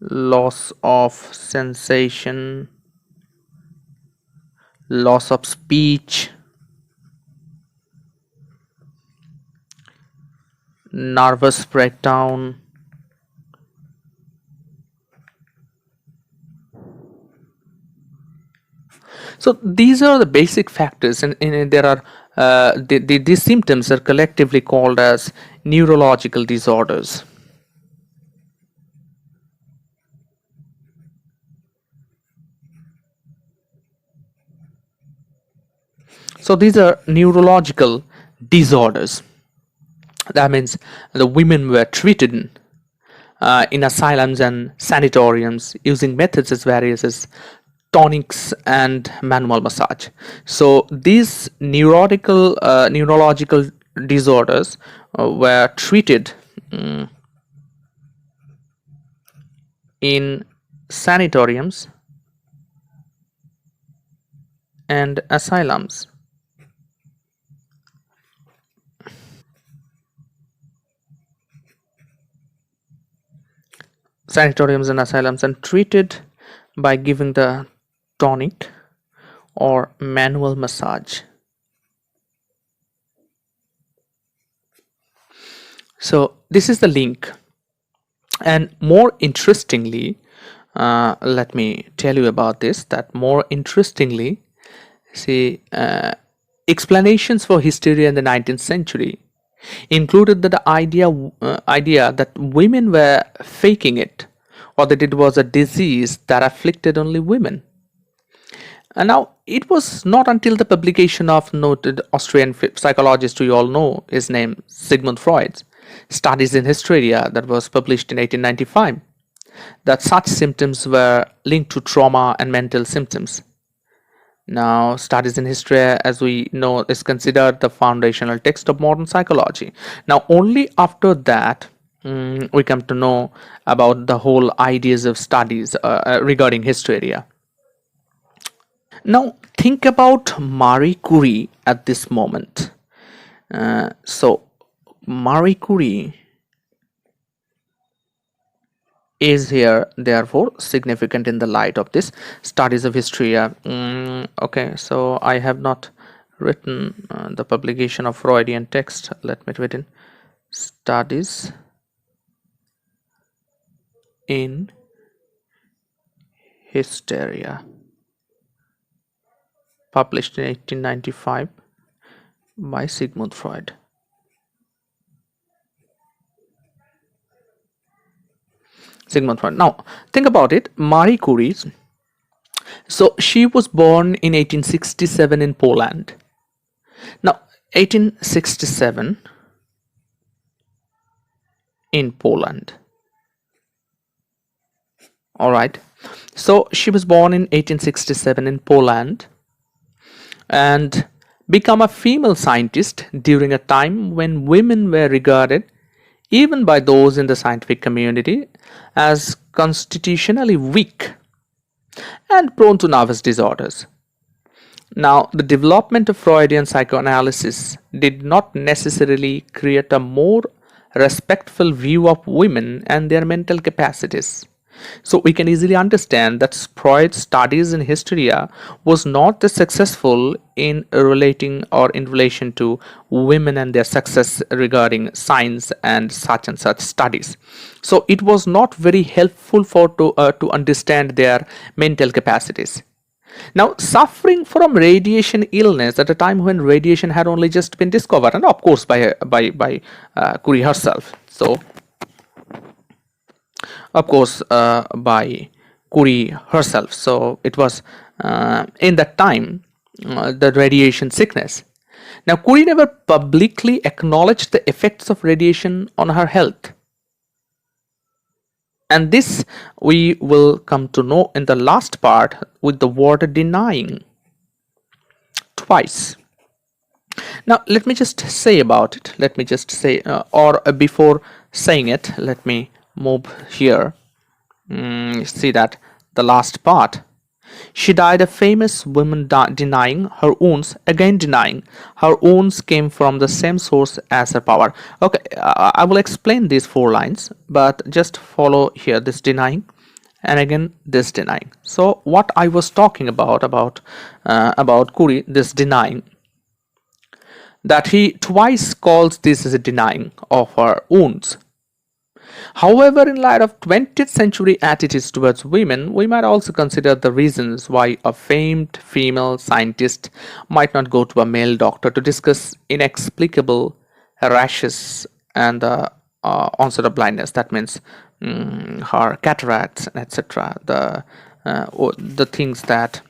Loss of sensation, loss of speech, nervous breakdown. So these are the basic factors, and there are these symptoms are collectively called as neurological disorders. So these are neurological disorders. That means the women were treated in asylums and sanatoriums using methods as various as tonics and manual massage. So these neurological disorders were treated in sanatoriums and asylums. Sanatoriums and asylums, and treated by giving the tonic or manual massage. So this is the link. And more interestingly, let me tell you about this, that more interestingly, see, explanations for hysteria in the 19th century included the idea that women were faking it, or that it was a disease that afflicted only women. And now, it was not until the publication of noted Austrian psychologist, we all know his name, Sigmund Freud's Studies in Hysteria, that was published in 1895, that such symptoms were linked to trauma and mental symptoms. Now, Studies in History, as we know, is considered the foundational text of modern psychology. Now, only after that, we come to know about the whole ideas of studies regarding hysteria. Now, think about Marie Curie at this moment. So, Marie Curie is here therefore significant in the light of this studies of hysteria. Okay, so I have not written the publication of Freudian text. Let me write in studies in hysteria, published in 1895 by Sigmund Freud. Sigmund Freud. Now, think about it. Marie Curie. So, she was born in 1867 in Poland. Now, 1867 in Poland. All right. So, she was born in 1867 in Poland and become a female scientist during a time when women were regarded, even by those in the scientific community, as constitutionally weak and prone to nervous disorders. Now, the development of Freudian psychoanalysis did not necessarily create a more respectful view of women and their mental capacities. So we can easily understand that Freud's studies in hysteria was not as successful in relating or in relation to women and their success regarding science and such studies. So it was not very helpful to understand their mental capacities. Now, suffering from radiation illness at a time when radiation had only just been discovered, and of course by Curie herself. So of course by Curie herself. So it was in that time the radiation sickness. Now Curie never publicly acknowledged the effects of radiation on her health, and this we will come to know in the last part with the word denying twice. Now let me just say about it. Let me just say or before saying it, let me move here. See that the last part. She died a famous woman denying her wounds, again denying her wounds came from the same source as her power. Okay, I will explain these 4 lines, but just follow here this denying and again this denying. So what I was talking about Curie, this denying, that he twice calls this as a denying of her wounds. However, in light of 20th century attitudes towards women, we might also consider the reasons why a famed female scientist might not go to a male doctor to discuss inexplicable rashes and the onset of blindness. That means her cataracts, etc. The things that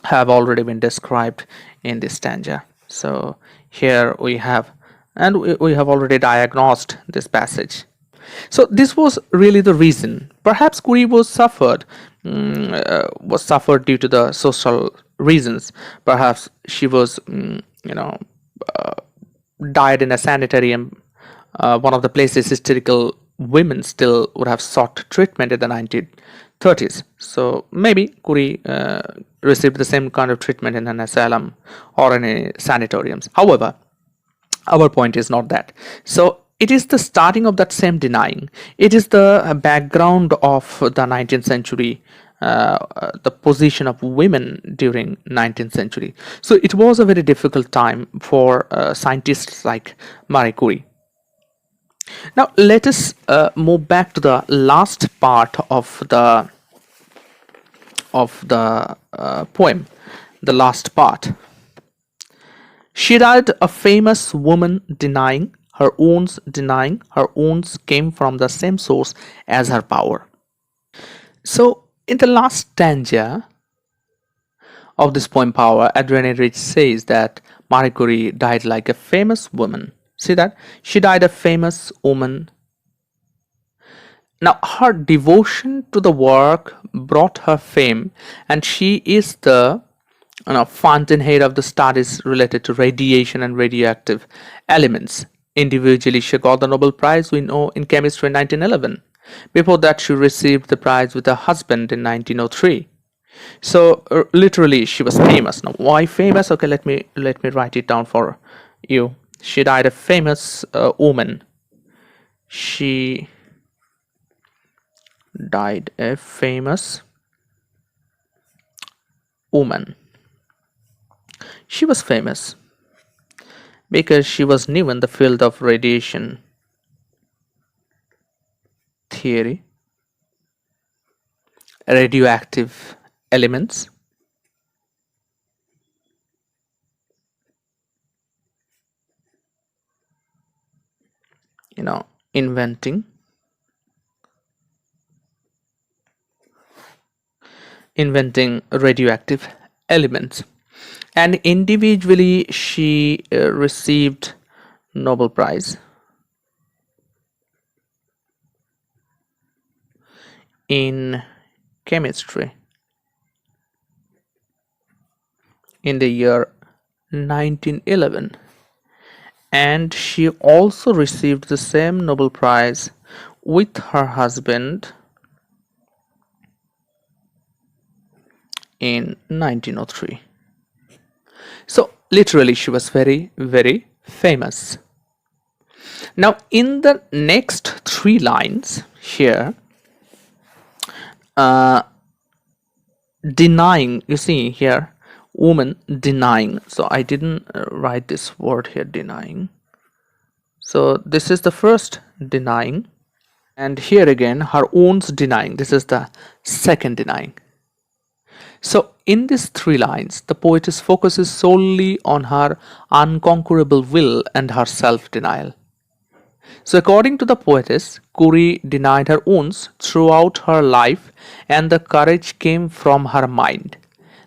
have already been described in this stanza. So here we have, and we have already diagnosed this passage. So this was really the reason. Perhaps Curie was suffered due to the social reasons. Perhaps she was, died in a sanitarium, one of the places hysterical women still would have sought treatment in the 1930s. So maybe Curie received the same kind of treatment in an asylum or in a sanatoriums. However, our point is not that. So it is the starting of that same denying. It is the background of the 19th century, the position of women during 19th century. So it was a very difficult time for scientists like Marie Curie. Now let us move back to the last part of the poem, the last part. She died a famous woman denying her wounds came from the same source as her power. So in the last stanza of this poem Power, Adriene says that Marie Curie died like a famous woman. See that? She died a famous woman. Now her devotion to the work brought her fame, and she is the fountainhead of the studies related to radiation and radioactive elements. Individually, she got the Nobel Prize, we know, in chemistry in 1911. Before that, she received the prize with her husband in 1903. So literally, she was famous. Now, why famous? Okay, let me write it down for you. She died a famous woman. She died a famous woman. She was famous because she was new in the field of radiation theory, radioactive elements, inventing radioactive elements. And individually she received Nobel Prize in chemistry in the year 1911, and she also received the same Nobel Prize with her husband in 1903. So literally she was very, very famous. Now in the next 3 lines here, uh, denying, you see here, woman denying. So I didn't write this word here, denying. So this is the first denying, and here again her own's denying. This is the second denying. So in these three lines, the poetess focuses solely on her unconquerable will and her self-denial. So according to the poetess, Kuri denied her owns throughout her life, and the courage came from her mind.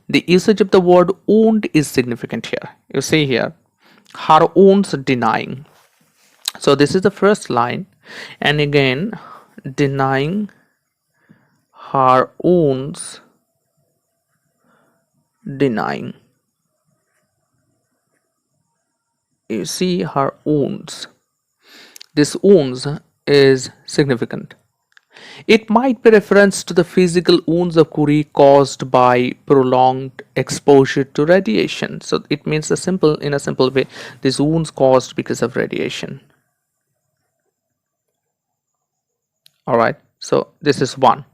The usage of the word owned is significant here. You see here, her owns denying. So this is the first line, and again, denying her owns denying. You see her owns. This owns is significant. It might be reference to the physical wounds of Kuri caused by prolonged exposure to radiation. So it means in a simple way, these wounds caused because of radiation. Alright, so this is one.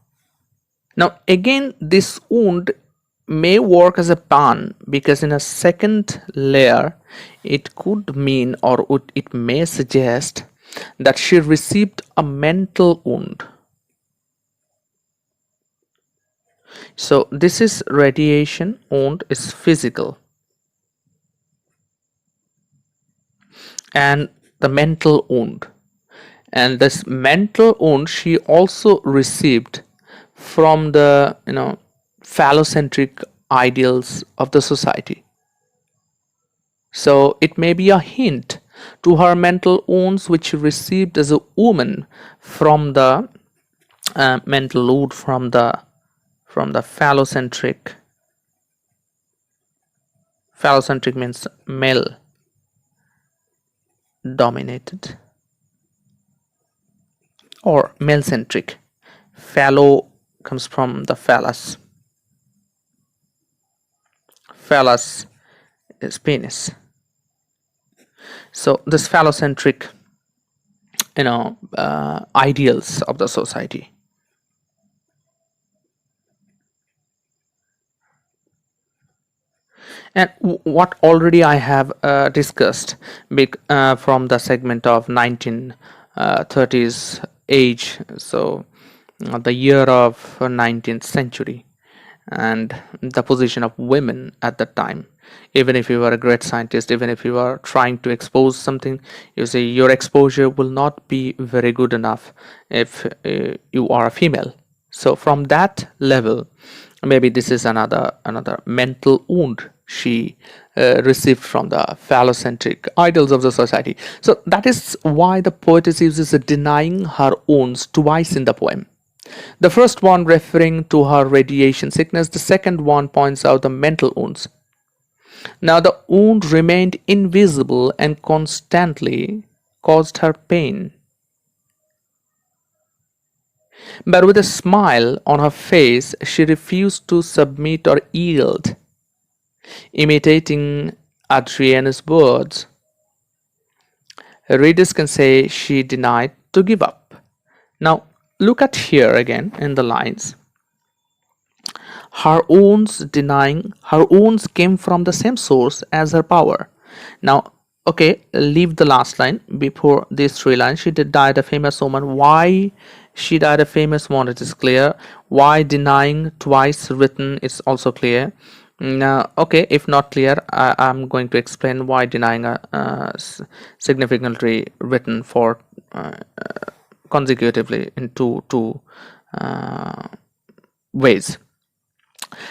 Now again, this wound may work as a pun, because in a second layer it could mean, or it may suggest, that she received a mental wound. So this is radiation, wound is physical, and the mental wound, and this mental wound she also received from the phallocentric ideals of the society. So it may be a hint to her mental wounds which she received as a woman from the mental wound from the phallocentric. Phallocentric means male dominated, or male centric. Phallo comes from the phallus. Phallus is penis. So this phallocentric ideals of the society. And what already I have discussed from the segment of 1930s age, so the year of 19th century, and the position of women at that time. Even if you are a great scientist, even if you are trying to expose something, you say your exposure will not be very good enough if you are a female. So from that level, maybe this is another mental wound she received from the phallocentric ideals of the society. So that is why the poetess uses denying her owns twice in the poem. The first one referring to her radiation sickness, the second one points out the mental wounds. Now the wound remained invisible and constantly caused her pain. But with a smile on her face, she refused to submit or yield. Imitating Adriene's words, readers can say she denied to give up. Now look at here again in the lines. Her owns denying, her owns came from the same source as her power. Now, okay, leave the last line before these three lines. She died a famous woman. Why she died a famous one, it is clear. Why denying twice written, it's also clear. Now, okay, if not clear, I'm going to explain why denying significantly written for consecutively in two ways.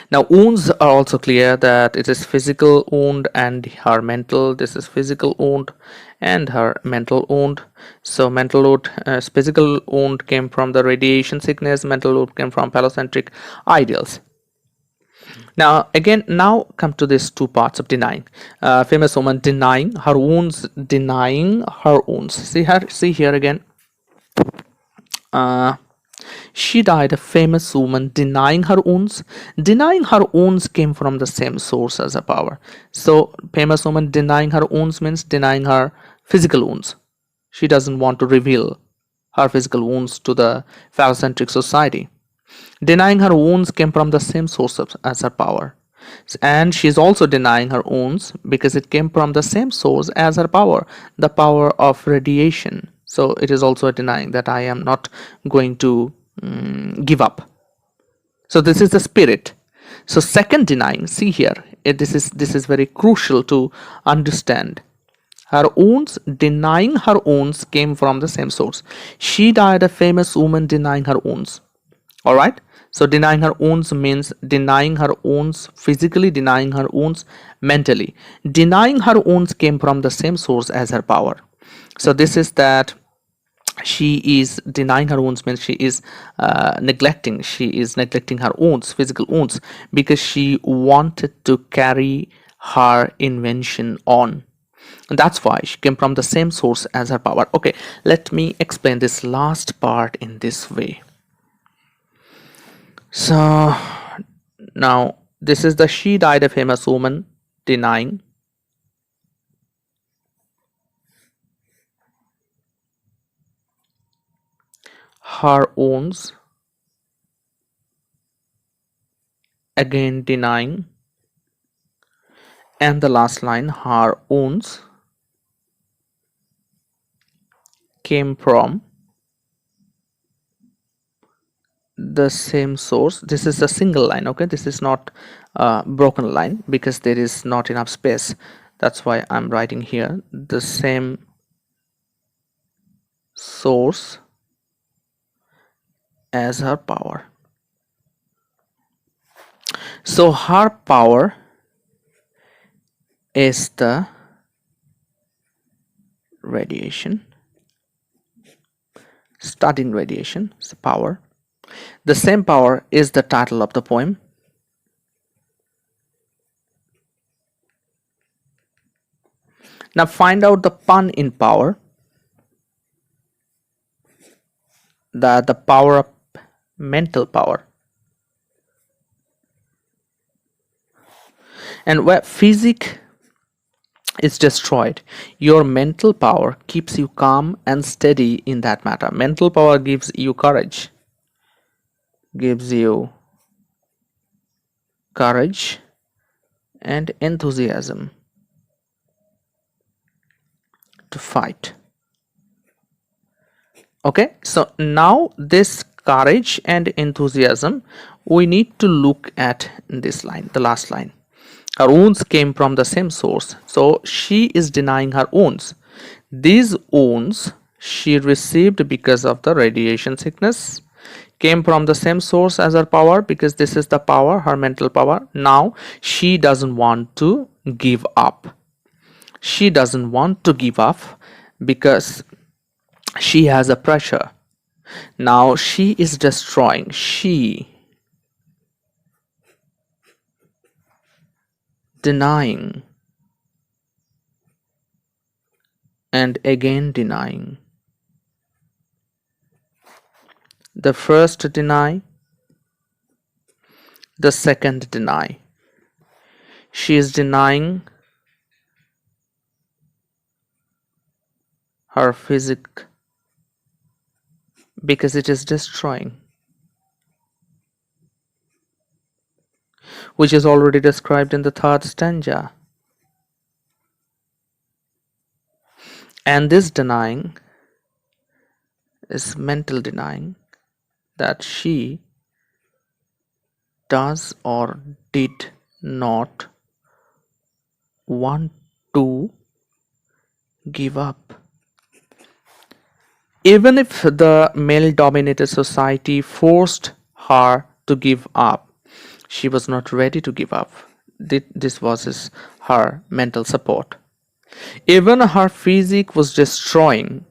Now wounds are also clear that it is physical wound and her mental. This is physical wound and her mental wound. So mental wound, physical wound came from the radiation sickness, mental wound came from phallocentric ideals. Now again, now come to these two parts of denying. Famous woman denying her wounds, denying her wounds. See here again. She died a famous woman denying her wounds. Denying her wounds came from the same source as her power. So famous woman denying her wounds means denying her physical wounds. She doesn't want to reveal her physical wounds to the phallocentric society. Denying her wounds came from the same source as her power. And she's also denying her wounds because it came from the same source as her power, the power of radiation. So it is also denying that I am not going to give up. So this is the spirit. So second denying, see here, this is very crucial to understand. Her wounds, denying her wounds, came from the same source. She died a famous woman denying her wounds. All right. So denying her wounds means denying her wounds physically, denying her wounds mentally. Denying her wounds came from the same source as her power. So this is that she is denying her wounds means she is neglecting her wounds, physical wounds, because she wanted to carry her invention on. And that's why she came from the same source as her power. Okay, let me explain this last part in this way. So now this is the she died a famous woman denying. Her wounds, again denying, and the last line, her wounds came from the same source. This is a single line, okay, this is not a broken line because there is not enough space. That's why I'm writing here the same source as her power. So her power is the radiation, starting radiation, so power. The same power is the title of the poem. Now find out the pun in power. The power of mental power. And where physics is destroyed, your mental power keeps you calm and steady in that matter. Mental power gives you courage, and enthusiasm to fight. Okay, so now this courage and enthusiasm we need to look at in this line, the last line. Her wounds came from the same source. So she is denying her wounds. These wounds she received because of the radiation sickness came from the same source as her power, because this is the power, her mental power. Now she doesn't want to give up. She doesn't want to give up because she has a pressure. Now she is destroying. She denying and again denying. The first deny, the second deny. She is denying her physics because it is destroying, which is already described in the third stanza. And this denying is mental denying, that she does or did not want to give up. Even if the male dominated society forced her to give up, she was not ready to give up. This was her mental support. Even her physique was destroying,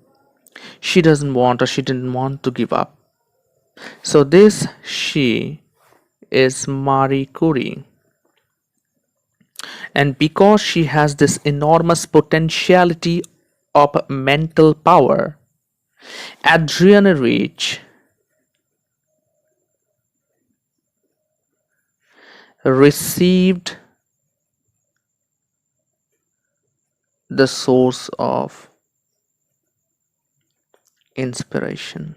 she didn't want to give up. So this she is Marie Curie. And because she has this enormous potentiality of mental power, Adrienne Rich received the source of inspiration.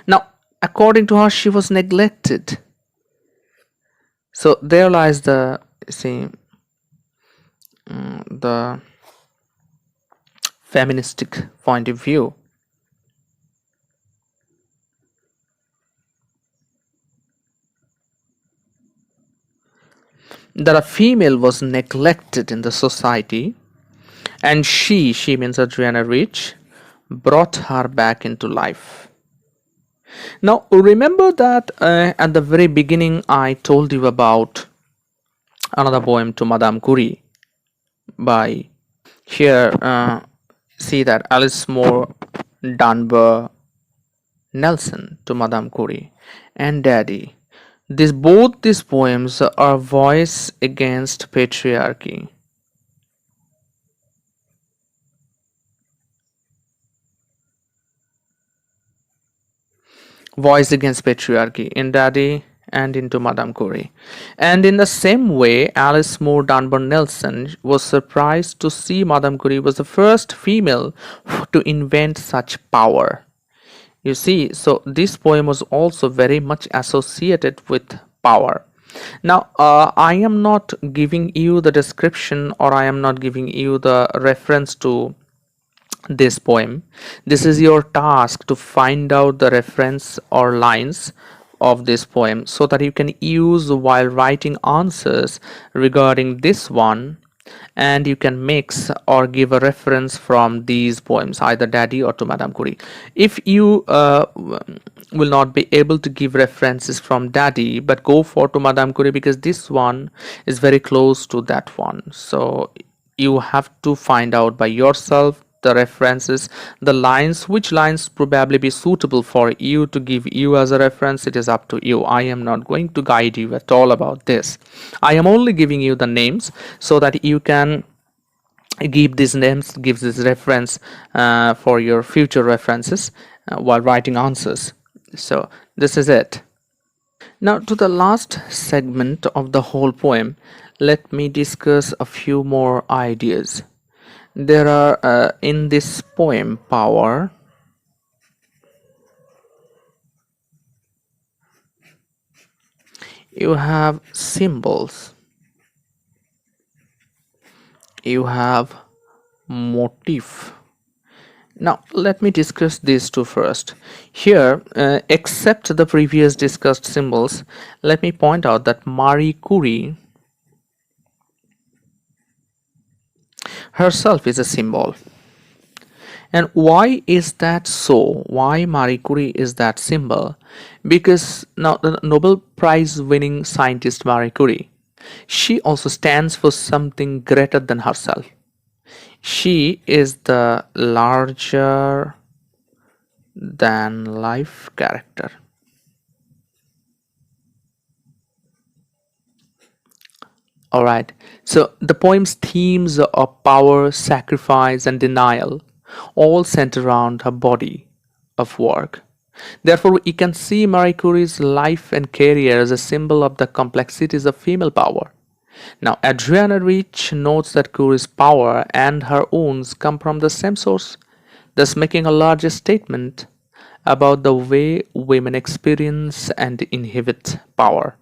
Now According to her, she was neglected. So there lies the see the feministic point of view. That a female was neglected in the society, and she means Adriana Rich, brought her back into life. Now, remember that at the very beginning I told you about another poem to Madame Curie by here. See that Alice Moore Dunbar Nelson to Madame Curie and Daddy. Both these poems are voice against patriarchy. Voice against patriarchy in Daddy and into Madame Curie. And in the same way, Alice Moore Dunbar Nelson was surprised to see Madame Curie was the first female to invent such power. You see, so this poem was also very much associated with power. Now, I am not giving you the description, or I am not giving you the reference to this poem. This is your task to find out the reference or lines of this poem so that you can use while writing answers regarding this one, and you can mix or give a reference from these poems, either Daddy or to Madame Curie. If you will not be able to give references from Daddy, but go for to Madame Curie, because this one is very close to that one, so you have to find out by yourself the references, the lines, which lines probably be suitable for you to give you as a reference. It is up to you. I am not going to guide you at all about this. I am only giving you the names so that you can give these names, give this reference for your future references while writing answers. So this is it. Now, to the last segment of the whole poem, let me discuss a few more ideas. There are in this poem power, you have symbols, you have motif. Now let me discuss these two first. Here, except the previous discussed symbols, let me point out that Marie Curie herself is a symbol. And why is that so? Why Marie Curie is that symbol? Because now the Nobel Prize winning scientist Marie Curie, she also stands for something greater than herself. She is the larger than life character. Alright, so the poem's themes of power, sacrifice, and denial all center around her body of work. Therefore, you can see Marie Curie's life and career as a symbol of the complexities of female power. Now, Adriana Rich notes that Curie's power and her own come from the same source, thus making a larger statement about the way women experience and inhabit power.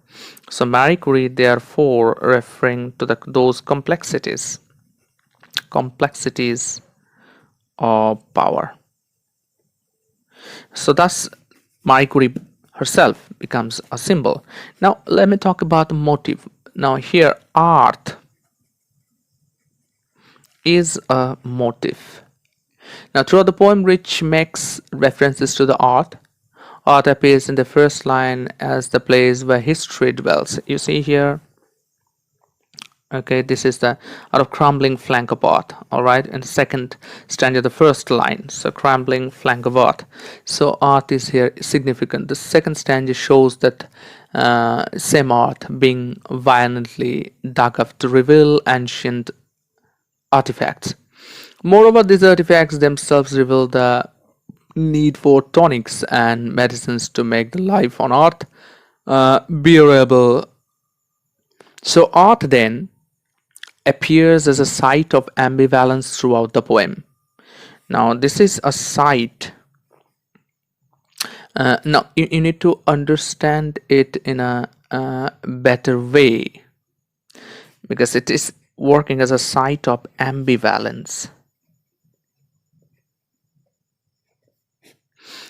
So, Marie Curie, therefore, referring to those complexities of power. So, thus, Marie Curie herself becomes a symbol. Now, let me talk about the motive. Now, here, art is a motive. Now, throughout the poem, Rich makes references to the art. Art appears in the first line as the place where history dwells. You see here, okay, this is the out of crumbling flank of art. All right, and the second stanza, the first line, so crumbling flank of art. So art is here significant. The second stanza shows that same art being violently dug up to reveal ancient artifacts. Moreover, these artifacts themselves reveal the need for tonics and medicines to make the life on earth bearable. So art then appears as a site of ambivalence throughout the poem. Now this is a site Now you need to understand it in a better way, because it is working as a site of ambivalence.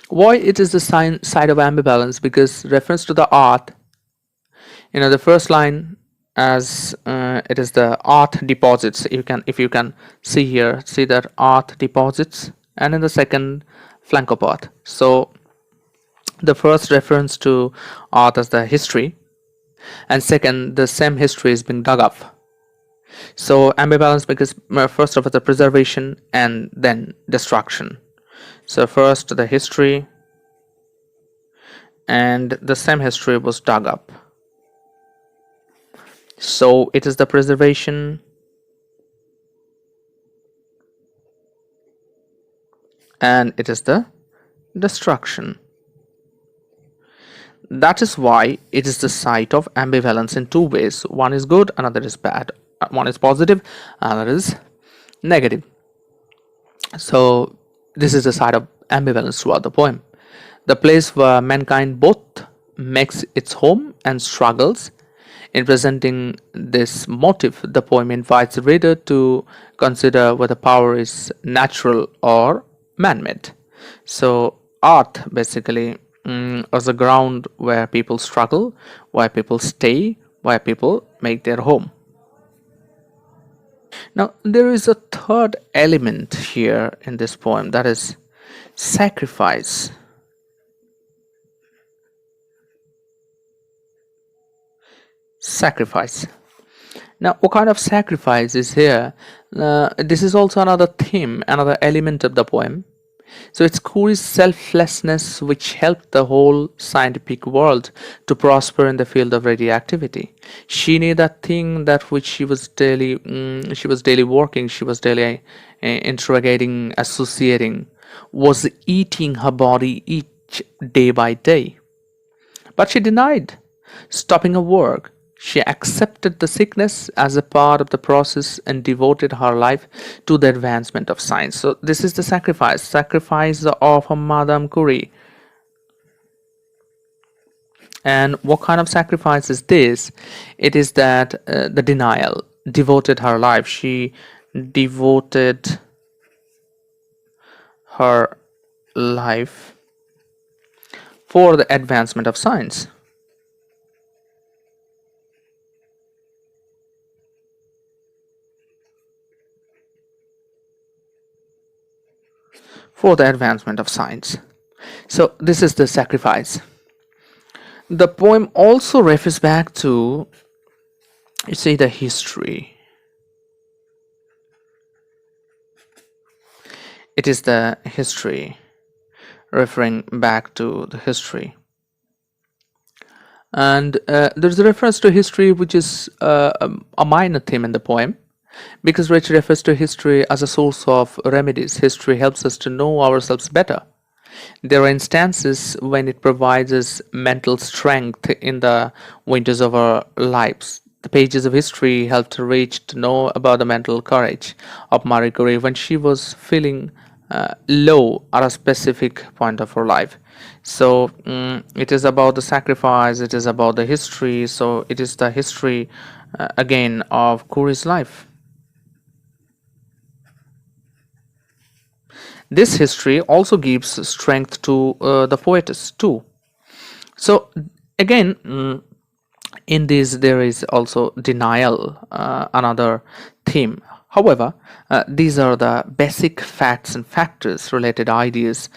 Why it is the side of ambivalence? Because reference to the art, the first line, as it is the art deposits. If you can see here, see that art deposits, and in the second, flank of art. So the first reference to art as the history, and second, the same history is being dug up. So ambivalence, because first of all the preservation and then destruction. So first the history, and the same history was dug up. So it is the preservation and it is the destruction. That is why it is the site of ambivalence in two ways. One is good, another is bad. One is positive, another is negative. So this is the side of ambivalence throughout the poem. The place where mankind both makes its home and struggles. In presenting this motive, the poem invites the reader to consider whether power is natural or man-made. So art basically is a ground where people struggle, where people stay, where people make their home. Now there is a third element here in this poem, that is sacrifice. Sacrifice. Now what kind of sacrifice is here? This is also another theme, another element of the poem. So it's Kuri's selflessness which helped the whole scientific world to prosper in the field of radioactivity. She knew that thing that which she was daily working, she was daily interrogating, associating, was eating her body each day by day. But she denied stopping her work. She accepted the sickness as a part of the process and devoted her life to the advancement of science. So this is the sacrifice of Madame Curie. And what kind of sacrifice is this? It is that the denial, devoted her life. She devoted her life for the advancement of science. For the advancement of science. So this is the sacrifice. The poem also refers back to, you see, the history. It is the history, referring back to the history. And there's a reference to history which is a minor theme in the poem, because Rich refers to history as a source of remedies. History helps us to know ourselves better. There are instances when it provides us mental strength in the winters of our lives. The pages of history helped Rich to know about the mental courage of Marie Curie when she was feeling low at a specific point of her life. So it is about the sacrifice, it is about the history. So it is the history again of Curie's life. This history also gives strength to the poetess too. So again, in this there is also denial, another theme. However, these are the basic facts and factors, related ideas,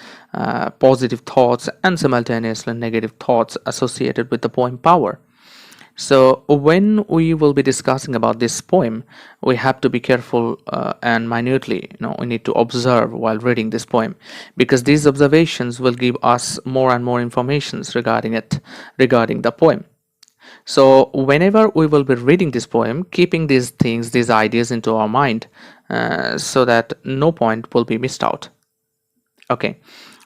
positive thoughts and simultaneously negative thoughts associated with the poem power. So when we will be discussing about this poem, we have to be careful and minutely, we need to observe while reading this poem, because these observations will give us more and more informations regarding the poem. So whenever we will be reading this poem, keeping these things, these ideas into our mind, so that no point will be missed out. Okay,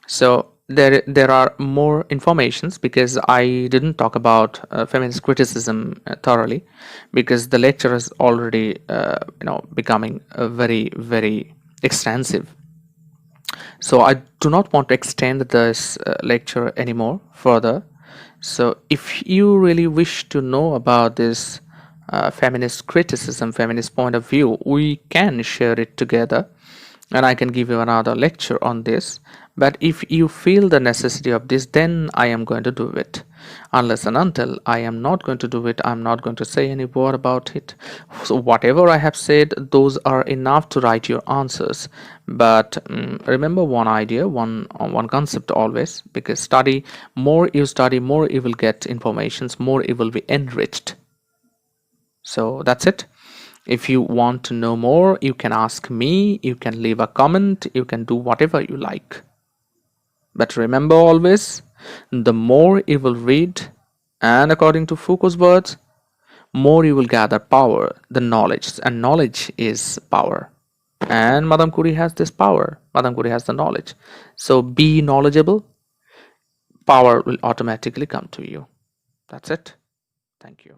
so there are more informations, because I didn't talk about feminist criticism thoroughly, because the lecture is already becoming very extensive. So I do not want to extend this lecture anymore further. So if you really wish to know about this feminist criticism, feminist point of view, we can share it together, and I can give you another lecture on this. But if you feel the necessity of this, then I am going to do it. Unless and until I am not going to do it, I'm not going to say any word about it. So whatever I have said, those are enough to write your answers. But remember one idea, one concept always, because study, more you will get informations, more it will be enriched. So that's it. If you want to know more, you can ask me, you can leave a comment, you can do whatever you like. But remember always, the more you will read, and according to Foucault's words, more you will gather power, the knowledge, and knowledge is power. And Madame Curie has this power. Madame Curie has the knowledge. So be knowledgeable, power will automatically come to you. That's it. Thank you.